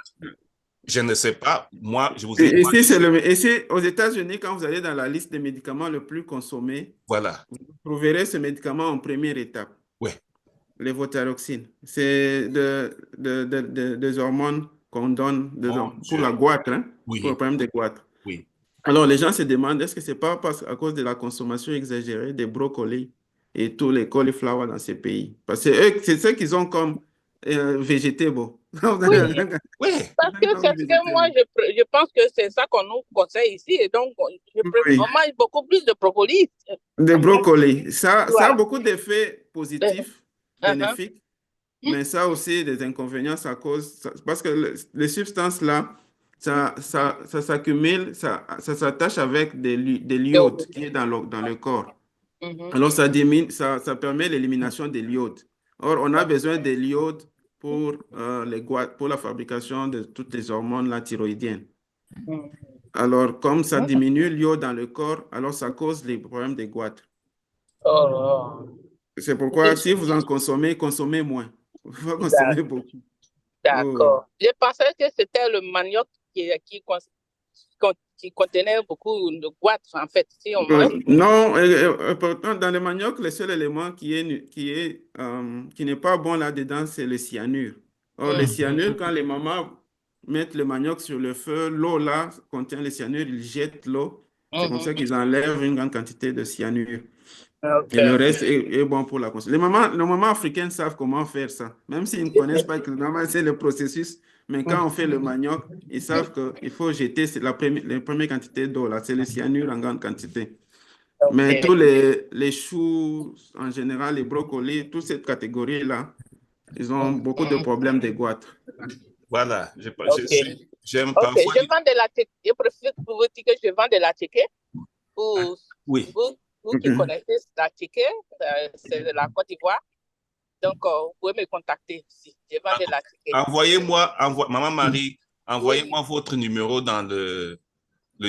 je ne sais pas. Moi, je vous ai Et ici, aux États-Unis, quand vous allez dans la liste des médicaments le plus consommés, Voilà. vous trouverez ce médicament en première étape, Oui. lévothyroxine. C'est des hormones qu'on donne Mon pour la Dieu. goitre, hein, pour le Oui. problème des goitres. Oui. Alors, les gens se demandent, est-ce que c'est pas à cause de la consommation exagérée des brocolis et tous les cauliflowers dans ces pays? Parce que c'est ce qu'ils ont comme végétaux. Oui, Oui. parce que c'est ce que moi, je pense que c'est ça qu'on nous conseille ici. Et donc, Oui. on mange beaucoup plus de brocoli. Des brocolis. Ça a Voilà. beaucoup d'effets positifs, Uh-huh. bénéfiques, mais ça aussi des inconvénients, parce que les substances là, ça s'accumule, ça s'attache avec de l'iode qui est dans le corps. Mhm. Alors, ça permet l'élimination de l'iode. Or, on a besoin de l'iode pour, pour la fabrication de toutes les hormones la thyroïdiennes. Mhm. Alors, comme ça diminue l'iode dans le corps, alors ça cause les problèmes des goitres. Oh. C'est pourquoi, si vous en consommez, consommez moins. Il faut consommer beaucoup. D'accord. Je pensais que c'était le manioc qui contenait beaucoup de goitres, en fait. Si on mange. Non, pourtant, dans le manioc, le seul élément qui n'est pas bon là-dedans, c'est le cyanure. Or, le cyanure, quand les mamans mettent le manioc sur le feu, l'eau là contient le cyanure, ils jettent l'eau. C'est comme ça qu'ils enlèvent une grande quantité de cyanure. Okay. Et le reste est bon pour la consommation. Les mamans africaines savent comment faire ça. Même s'ils ne connaissent pas exactement c'est le processus, mais quand on fait le manioc, ils savent qu'il faut jeter la première quantité d'eau, là, c'est le cyanure en grande quantité. Okay. Mais tous les choux, en général, les brocolis, toute cette catégorie-là, ils ont beaucoup de problèmes de goitres. Voilà. J'aime parfois. parfois. Je vends de la tchéké. Je préfère vous dire que je vends de la tchéké. Oui. Vous qui connaissez la tchéké, c'est de la Côte d'Ivoire. Donc, vous pouvez me contacter si je vends de la tchéké. Envoyez-moi, Maman Marie, envoyez-moi votre numéro dans le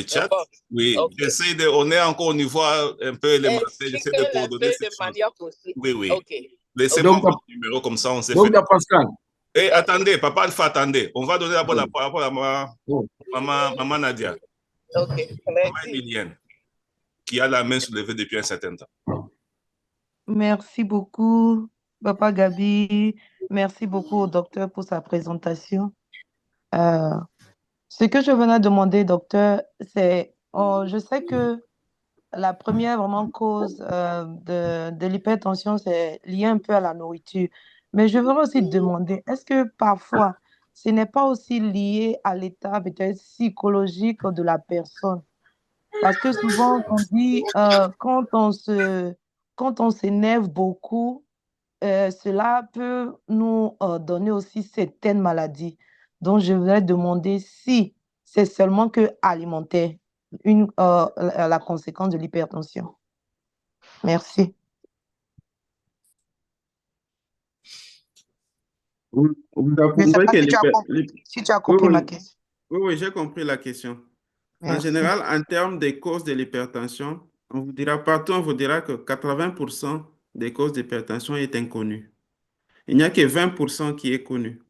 chat. Oui, Okay. On est encore au niveau un peu élémentaire. J'essaie de coordonner ces choses. Aussi. Oui, oui. Okay. Laissez-moi votre numéro, comme ça on s'est fait. Donc, Pascal. Et attendez, Papa Alpha, attendez. On va donner d'abord la parole à Maman Nadia. Ok, Maman Emilienne, qui a la main soulevée depuis un certain temps. Merci beaucoup, Papa Gabi. Merci beaucoup au docteur pour sa présentation. Ce que je venais demander, docteur, c'est, je sais que la première vraiment cause de l'hypertension, c'est lié un peu à la nourriture. Mais je voudrais aussi demander, est-ce que parfois, ce n'est pas aussi lié à l'état peut-être psychologique de la personne? Parce que souvent, on dit, quand on s'énerve beaucoup, cela peut nous donner aussi certaines maladies. Donc, je voudrais demander si c'est seulement que alimentaire, la conséquence de l'hypertension. Merci. Vous Je ne sais approuvez pas que si tu as compris ma question. Oui, j'ai compris la question. En Merci. général, en termes des causes de l'hypertension, on vous dira partout, on vous dira que 80% des causes d'hypertension est inconnue. Il n'y a que 20% qui est connu.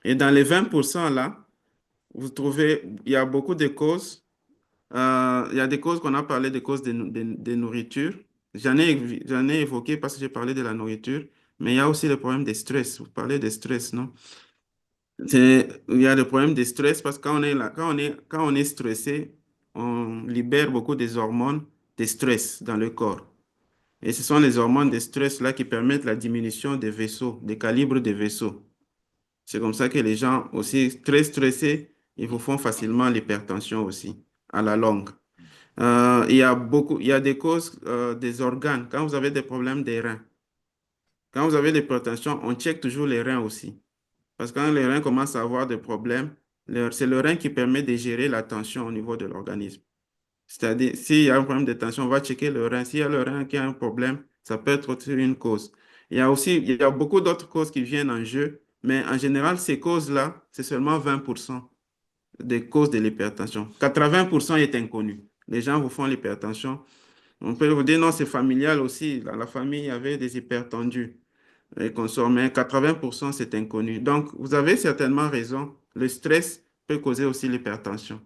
Et dans les 20% là, vous trouvez, il y a beaucoup de causes. Il y a des causes qu'on a parlé, des causes de nourriture. J'en ai évoqué parce que j'ai parlé de la nourriture, mais il y a aussi le problème des stress. Vous parlez des stress, non? Il y a le problème de stress parce que quand on est stressé, on libère beaucoup des hormones de stress dans le corps. Et ce sont les hormones de stress là qui permettent la diminution des vaisseaux, des calibres des vaisseaux. C'est comme ça que les gens aussi très stressés, ils vous font facilement l'hypertension aussi, à la longue. Il y a des causes des organes. Quand vous avez des problèmes des reins, quand vous avez l'hypertension, on check toujours les reins aussi. Parce que quand les reins commencent à avoir des problèmes, c'est le rein qui permet de gérer la tension au niveau de l'organisme. C'est-à-dire, s'il y a un problème de tension, on va checker le rein. S'il y a le rein qui a un problème, ça peut être aussi une cause. Il y a beaucoup d'autres causes qui viennent en jeu, mais en général, ces causes-là, c'est seulement 20% des causes de l'hypertension. 80% est inconnu. Les gens vous font l'hypertension, On peut vous dire non, c'est familial aussi. Dans la famille, il y avait des hypertendus et consommaient. 80%, c'est inconnu. Donc, vous avez certainement raison. Le stress peut causer aussi l'hypertension.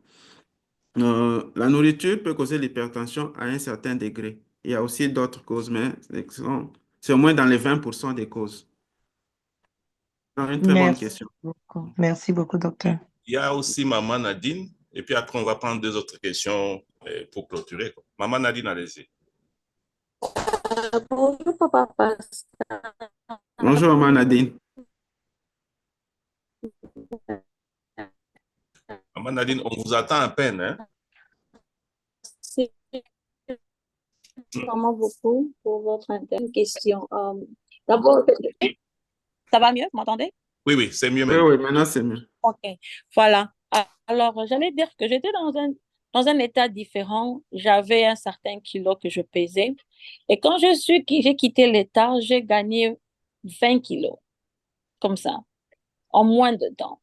La nourriture peut causer l'hypertension à un certain degré. Il y a aussi d'autres causes, mais c'est au moins dans les 20% des causes. Donc, une très bonne Merci question. beaucoup. Merci beaucoup, docteur. Il y a aussi Maman Nadine, et puis après, on va prendre deux autres questions pour clôturer, quoi. Maman Nadine, allez-y. Bonjour, Papa Pascal. Bonjour, Maman Nadine. Maman Nadine, on vous attend à peine, hein? Merci vraiment beaucoup pour votre question. D'abord, ça va mieux, vous m'entendez? Oui, oui, c'est mieux Oui, maintenant. oui, maintenant c'est mieux. Ok, voilà. Alors, j'allais dire que j'étais dans un état différent. J'avais un certain kilo que je pesais. Et quand j'ai quitté l'état, j'ai gagné 20 kilos, comme ça, en moins de temps.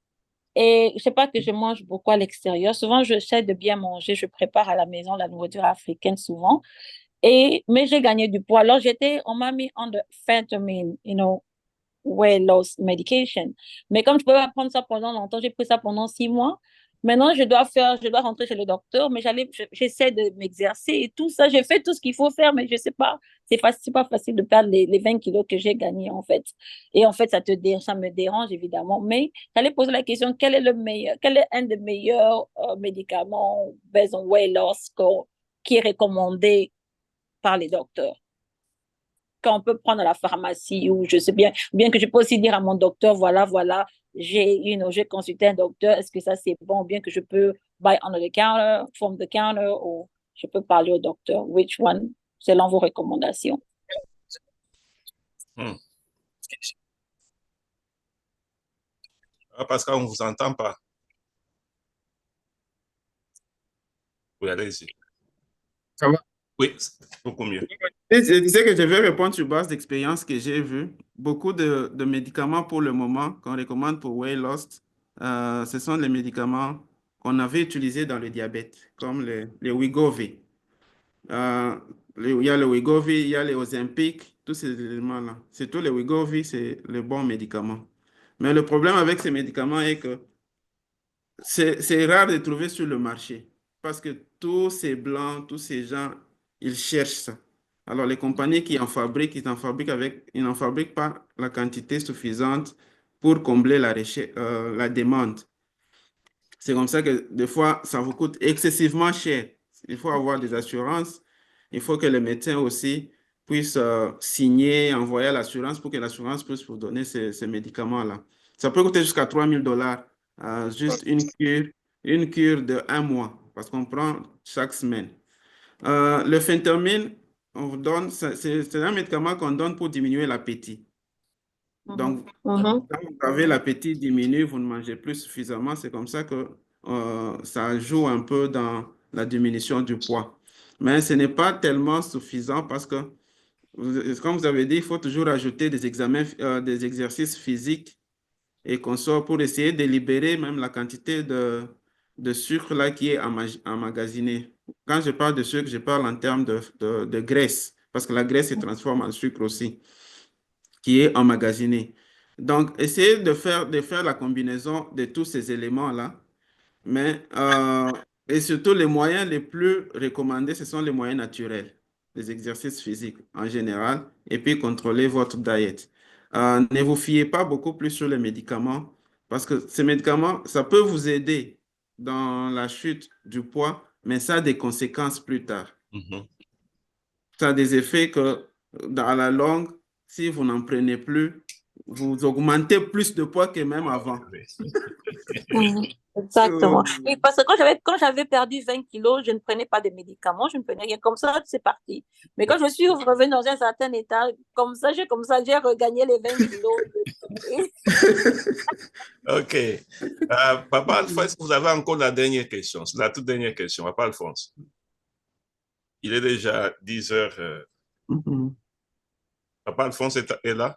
Et je sais pas que je mange beaucoup à l'extérieur. Souvent, j'essaie de bien manger. Je prépare à la maison la nourriture africaine souvent. Mais j'ai gagné du poids. Alors, on m'a mis en phentermine, weight loss medication. Mais comme je ne pouvais pas prendre ça pendant longtemps, j'ai pris ça pendant 6 mois. Maintenant, je dois rentrer chez le docteur, mais j'essaie de m'exercer et tout ça. J'ai fait tout ce qu'il faut faire, mais je ne sais pas. C'est pas facile de perdre les 20 kilos que j'ai gagnés, en fait. Et en fait, ça me dérange, évidemment. Mais j'allais poser la question, quel est un des meilleurs médicaments based on weight loss qui est recommandé par les docteurs? Qu'on peut prendre à la pharmacie ou je sais bien que je peux aussi dire à mon docteur, voilà, j'ai consulté un docteur, est-ce que ça c'est bon, ou bien que je peux buy on the counter, from the counter, ou je peux parler au docteur, which one, selon vos recommandations. Parce qu'on ne vous entend pas. Oui, allez-y. Ça va? Oui, beaucoup mieux. Je disais que je vais répondre sur base d'expérience que j'ai vue. Beaucoup de médicaments pour le moment qu'on recommande pour weight loss, ce sont les médicaments qu'on avait utilisés dans le diabète, comme les Wegovy. Il y a le Wegovy, il y a les Ozempic, tous ces éléments-là. Surtout les Wegovy, c'est le bon médicament. Mais le problème avec ces médicaments est que c'est rare de trouver sur le marché parce que tous ces blancs, tous ces gens, ils cherchent ça. Alors, les compagnies qui en fabriquent, ils n'en fabriquent pas la quantité suffisante pour combler la demande. C'est comme ça que des fois, ça vous coûte excessivement cher. Il faut avoir des assurances. Il faut que le médecin aussi puisse signer, envoyer à l'assurance pour que l'assurance puisse vous donner ces médicaments-là. Ça peut coûter jusqu'à $3,000, juste une cure de 1 mois, parce qu'on prend chaque semaine. Le phentermine, on vous donne, c'est un médicament qu'on donne pour diminuer l'appétit. Donc, quand vous avez l'appétit diminue, vous ne mangez plus suffisamment, c'est comme ça que ça joue un peu dans la diminution du poids. Mais ce n'est pas tellement suffisant parce que, comme vous avez dit, il faut toujours ajouter des exercices physiques et consorts pour essayer de libérer même la quantité de sucre là qui est emmagasiné. Quand je parle de sucre, je parle en termes de graisse, parce que la graisse se transforme en sucre aussi, qui est emmagasiné. Donc, essayez de faire la combinaison de tous ces éléments-là. Mais, et surtout, les moyens les plus recommandés, ce sont les moyens naturels, les exercices physiques en général, et puis contrôler votre diète. Ne vous fiez pas beaucoup plus sur les médicaments, parce que ces médicaments, ça peut vous aider dans la chute du poids, mais ça a des conséquences plus tard. Ça a des effets que, dans la longue, si vous n'en prenez plus, vous augmentez plus de poids que même avant. Exactement. Et parce que quand j'avais perdu 20 kilos, je ne prenais pas de médicaments, je ne prenais rien. Comme ça, c'est parti. Mais quand je suis revenue dans un certain état, j'ai regagné les 20 kilos. OK. Papa Alphonse, est-ce que vous avez encore la dernière question? C'est la toute dernière question, Papa Alphonse. Il est déjà 10 heures. Papa Alphonse est là?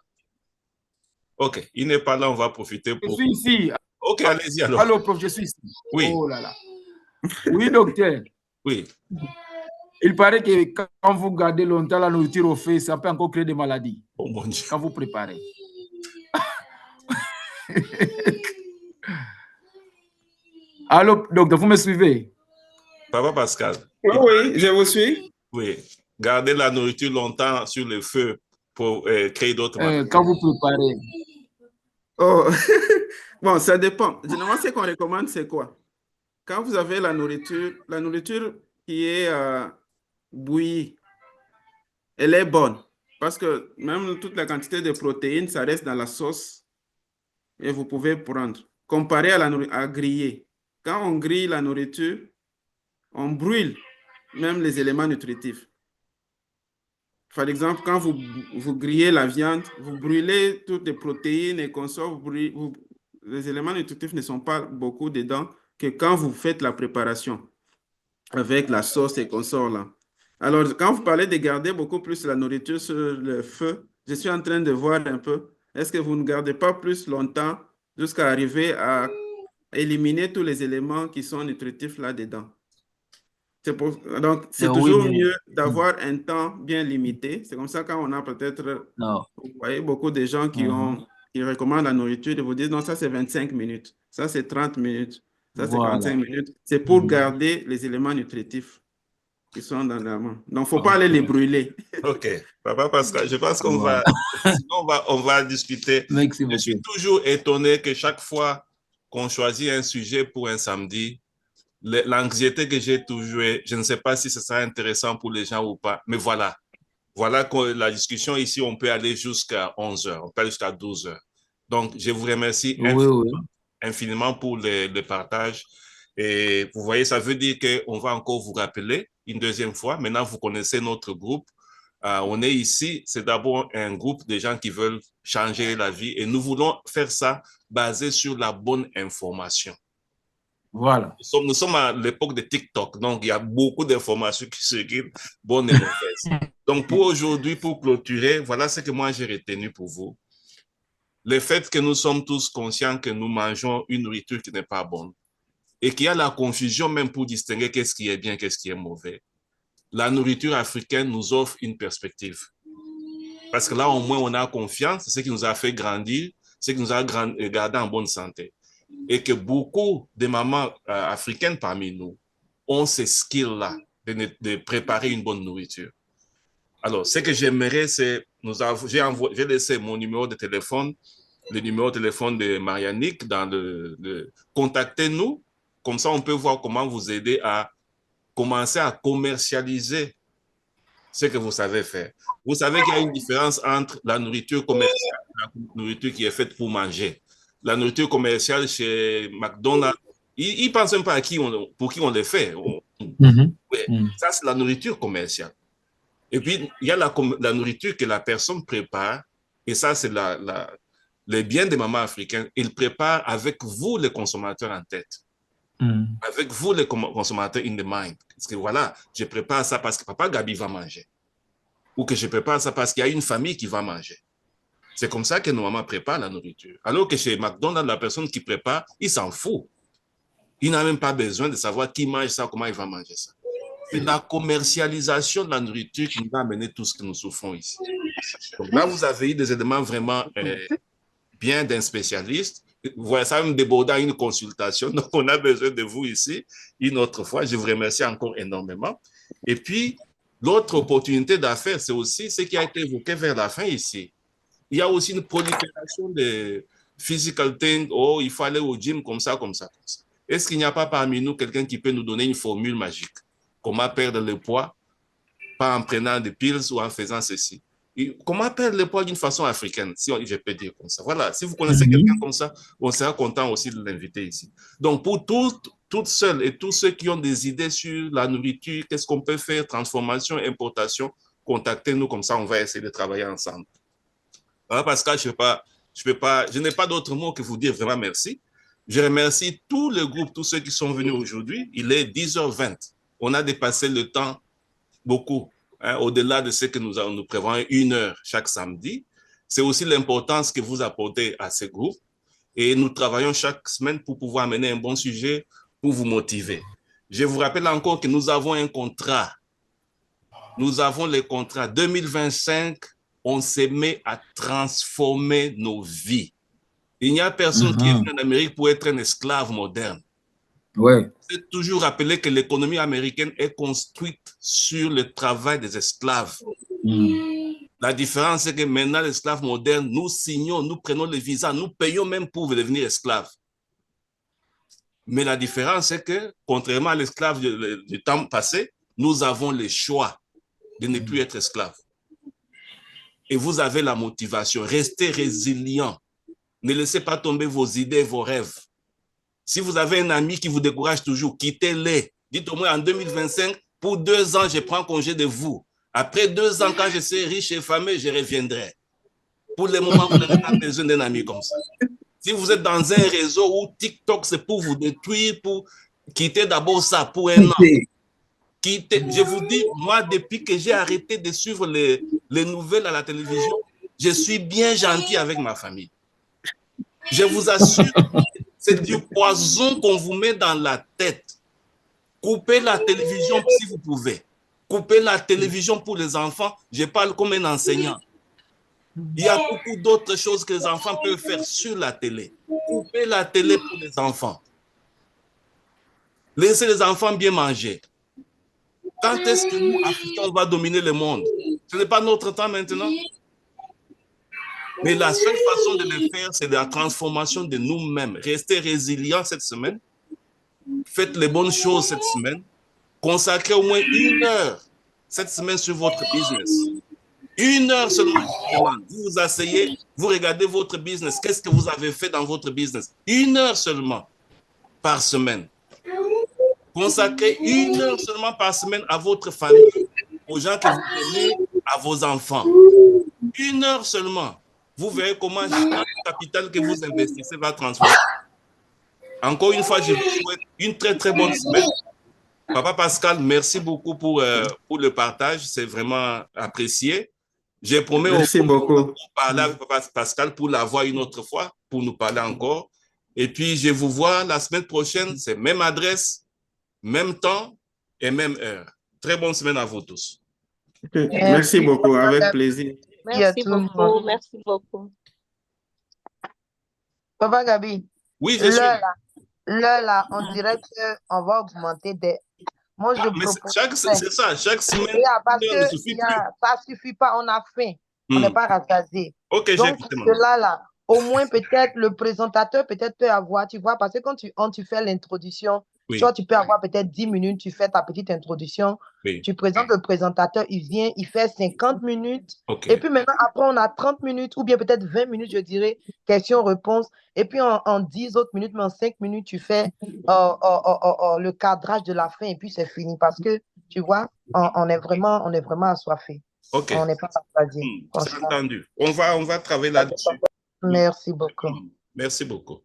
OK. Il n'est pas là, on va profiter pour... Je suis ici. OK, allez-y alors. Allô, prof, je suis ici. Oui. Oh là là. Oui, docteur. Oui. Il paraît que quand vous gardez longtemps la nourriture au feu, ça peut encore créer des maladies. Oh mon Dieu. Quand vous préparez. Allô, docteur, vous me suivez? Papa Pascal. Oui, oui, je vous suis. Oui. Garder la nourriture longtemps sur le feu pour créer d'autres maladies. Quand vous préparez. Oh, bon, ça dépend. Généralement, ce qu'on recommande, c'est quoi? Quand vous avez la nourriture qui est bouillie, elle est bonne. Parce que même toute la quantité de protéines, ça reste dans la sauce et vous pouvez prendre. Comparé à à griller. Quand on grille la nourriture, on brûle même les éléments nutritifs. Par exemple, quand vous grillez la viande, vous brûlez toutes les protéines et consorts, les éléments nutritifs ne sont pas beaucoup dedans que quand vous faites la préparation avec la sauce et consorts là. Alors, quand vous parlez de garder beaucoup plus la nourriture sur le feu, je suis en train de voir un peu, est-ce que vous ne gardez pas plus longtemps jusqu'à arriver à éliminer tous les éléments qui sont nutritifs là-dedans? Donc, c'est toujours mieux d'avoir un temps bien limité. C'est comme ça quand on a peut-être, vous voyez, beaucoup de gens qui recommandent la nourriture et vous disent, non, ça c'est 25 minutes, ça c'est 30 minutes, ça c'est 45 minutes. C'est pour garder les éléments nutritifs qui sont dans la main. Donc, il ne faut pas aller les brûler. OK. Papa Pascal, je pense qu'on on va discuter. Je suis toujours étonné que chaque fois qu'on choisit un sujet pour un samedi, l'anxiété que j'ai toujours, je ne sais pas si ce sera intéressant pour les gens ou pas, mais voilà. Voilà que la discussion ici, on peut aller jusqu'à 11h, on peut aller jusqu'à 12h. Donc, je vous remercie infiniment pour le partage. Et vous voyez, ça veut dire qu'on va encore vous rappeler une deuxième fois. Maintenant, vous connaissez notre groupe. On est ici, c'est d'abord un groupe de gens qui veulent changer la vie et nous voulons faire ça basé sur la bonne information. Voilà. Nous sommes à l'époque de TikTok, donc il y a beaucoup d'informations qui circulent, bonnes et mauvaises. Donc pour aujourd'hui, pour clôturer, voilà ce que moi j'ai retenu pour vous. Le fait que nous sommes tous conscients que nous mangeons une nourriture qui n'est pas bonne et qu'il y a la confusion même pour distinguer qu'est-ce qui est bien, qu'est-ce qui est mauvais. La nourriture africaine nous offre une perspective. Parce que là, au moins, on a confiance, c'est ce qui nous a fait grandir, c'est ce qui nous a gardé en bonne santé. Et que beaucoup de mamans africaines parmi nous ont ces skills-là de préparer une bonne nourriture. Alors, ce que j'aimerais, c'est, j'ai laissé mon numéro de téléphone, le numéro de téléphone de Marianique, contactez-nous, comme ça on peut voir comment vous aider à commencer à commercialiser ce que vous savez faire. Vous savez qu'il y a une différence entre la nourriture commerciale et la nourriture qui est faite pour manger. La nourriture commerciale chez McDonald's, ils ne pensent même pas pour qui on les fait. Ça, c'est la nourriture commerciale. Et puis, il y a la nourriture que la personne prépare, et ça, c'est les biens des mamans africaines. Ils préparent avec vous, les consommateurs, en tête. Avec vous, les consommateurs, in the mind. Parce que voilà, je prépare ça parce que papa Gabi va manger. Ou que je prépare ça parce qu'il y a une famille qui va manger. C'est comme ça que nos mamans préparent la nourriture. Alors que chez McDonald's, la personne qui prépare, il s'en fout. Il n'a même pas besoin de savoir qui mange ça, comment il va manger ça. C'est la commercialisation de la nourriture qui nous a amené tout ce que nous souffrons ici. Donc là, vous avez eu des éléments vraiment bien d'un spécialiste. Vous voyez, ça va me déborder à une consultation. Donc, on a besoin de vous ici une autre fois. Je vous remercie encore énormément. Et puis, l'autre opportunité d'affaires, c'est aussi ce qui a été évoqué vers la fin ici. Il y a aussi une prolifération de physical things. Oh, il faut aller au gym comme ça, comme ça, comme ça. Est-ce qu'il n'y a pas parmi nous quelqu'un qui peut nous donner une formule magique? Comment perdre le poids? Pas en prenant des pills ou en faisant ceci. Et comment perdre le poids d'une façon africaine, si je peux dire comme ça. Voilà, si vous connaissez quelqu'un comme ça, on sera content aussi de l'inviter ici. Donc, pour toutes seules et tous ceux qui ont des idées sur la nourriture, qu'est-ce qu'on peut faire, transformation, importation, contactez-nous, comme ça, on va essayer de travailler ensemble. Alors, Pascal, je n'ai pas d'autre mot que vous dire vraiment merci. Je remercie tout le groupe, tous ceux qui sont venus aujourd'hui. Il est 10h20. On a dépassé le temps beaucoup. Au-delà de ce que nous prévoyons 1 heure chaque samedi, c'est aussi l'importance que vous apportez à ce groupe et nous travaillons chaque semaine pour pouvoir mener un bon sujet pour vous motiver. Je vous rappelle encore que nous avons un contrat Nous avons les contrats. 2025, on se met à transformer nos vies. Il n'y a personne qui est venu en Amérique pour être un esclave moderne. Ouais. C'est toujours rappeler que l'économie américaine est construite sur le travail des esclaves. La différence, c'est que maintenant, l'esclave moderne, nous signons, nous prenons le visa, nous payons même pour devenir esclave. Mais la différence, c'est que, contrairement à l'esclave du temps passé, nous avons le choix de ne plus être esclave. Et vous avez la motivation. Restez résilient. Ne laissez pas tomber vos idées, vos rêves. Si vous avez un ami qui vous décourage toujours, quittez-les. Dites au moins en 2025, pour 2 ans, je prends congé de vous. Après 2 ans, quand je serai riche et fameux, je reviendrai. Pour le moment, vous n'avez pas besoin d'un ami comme ça. Si vous êtes dans un réseau où TikTok, c'est pour vous détruire, pour quitter d'abord ça pour un an. Quittez. Je vous dis, moi, depuis que j'ai arrêté de suivre les nouvelles à la télévision, je suis bien gentil avec ma famille. Je vous assure, c'est du poison qu'on vous met dans la tête. Coupez la télévision si vous pouvez. Coupez la télévision pour les enfants. Je parle comme un enseignant. Il y a beaucoup d'autres choses que les enfants peuvent faire sur la télé. Coupez la télé pour les enfants. Laissez les enfants bien manger. Quand est-ce que nous, Africains, on va dominer le monde? Ce n'est pas notre temps maintenant. Mais la seule façon de le faire, c'est la transformation de nous-mêmes. Restez résilients cette semaine. Faites les bonnes choses cette semaine. Consacrez au moins 1 heure cette semaine sur votre business. 1 heure seulement. Vous vous asseyez, vous regardez votre business. Qu'est-ce que vous avez fait dans votre business? 1 heure seulement par semaine. Consacrez 1 heure seulement par semaine à votre famille, aux gens que vous aimez, à vos enfants. 1 heure seulement. Vous verrez comment chaque capital que vous investissez va transformer. Encore une fois, je vous souhaite une très, très bonne semaine. Papa Pascal, merci beaucoup pour le partage. C'est vraiment apprécié. Je promets beaucoup. Parler avec Papa Pascal pour la voir une autre fois, pour nous parler encore. Et puis, je vous vois la semaine prochaine. C'est même adresse, même temps et même heure. Très bonne semaine à vous tous. Merci beaucoup, avec plaisir. Merci beaucoup, merci beaucoup. Papa Gabi, oui, je suis là, on dirait qu'on va augmenter des... Moi, je propose... C'est ça, chaque semaine, parce que ça ne suffit pas, on a faim. On n'est pas rassasié. Ok, donc, là, au moins, peut-être, le présentateur peut avoir, tu vois, parce que quand tu fais l'introduction, soit tu peux avoir peut-être 10 minutes, tu fais ta petite introduction, tu présentes le présentateur, il vient, il fait 50 minutes, et puis maintenant, après, on a 30 minutes, ou bien peut-être 20 minutes, je dirais, questions-réponses, et puis en 10 autres minutes, mais en 5 minutes, tu fais le cadrage de la fin, et puis c'est fini, parce que, tu vois, on est vraiment assoiffé. Ok. On n'est pas rassasié. C'est entendu. On va travailler là-dessus. Merci beaucoup. Merci beaucoup.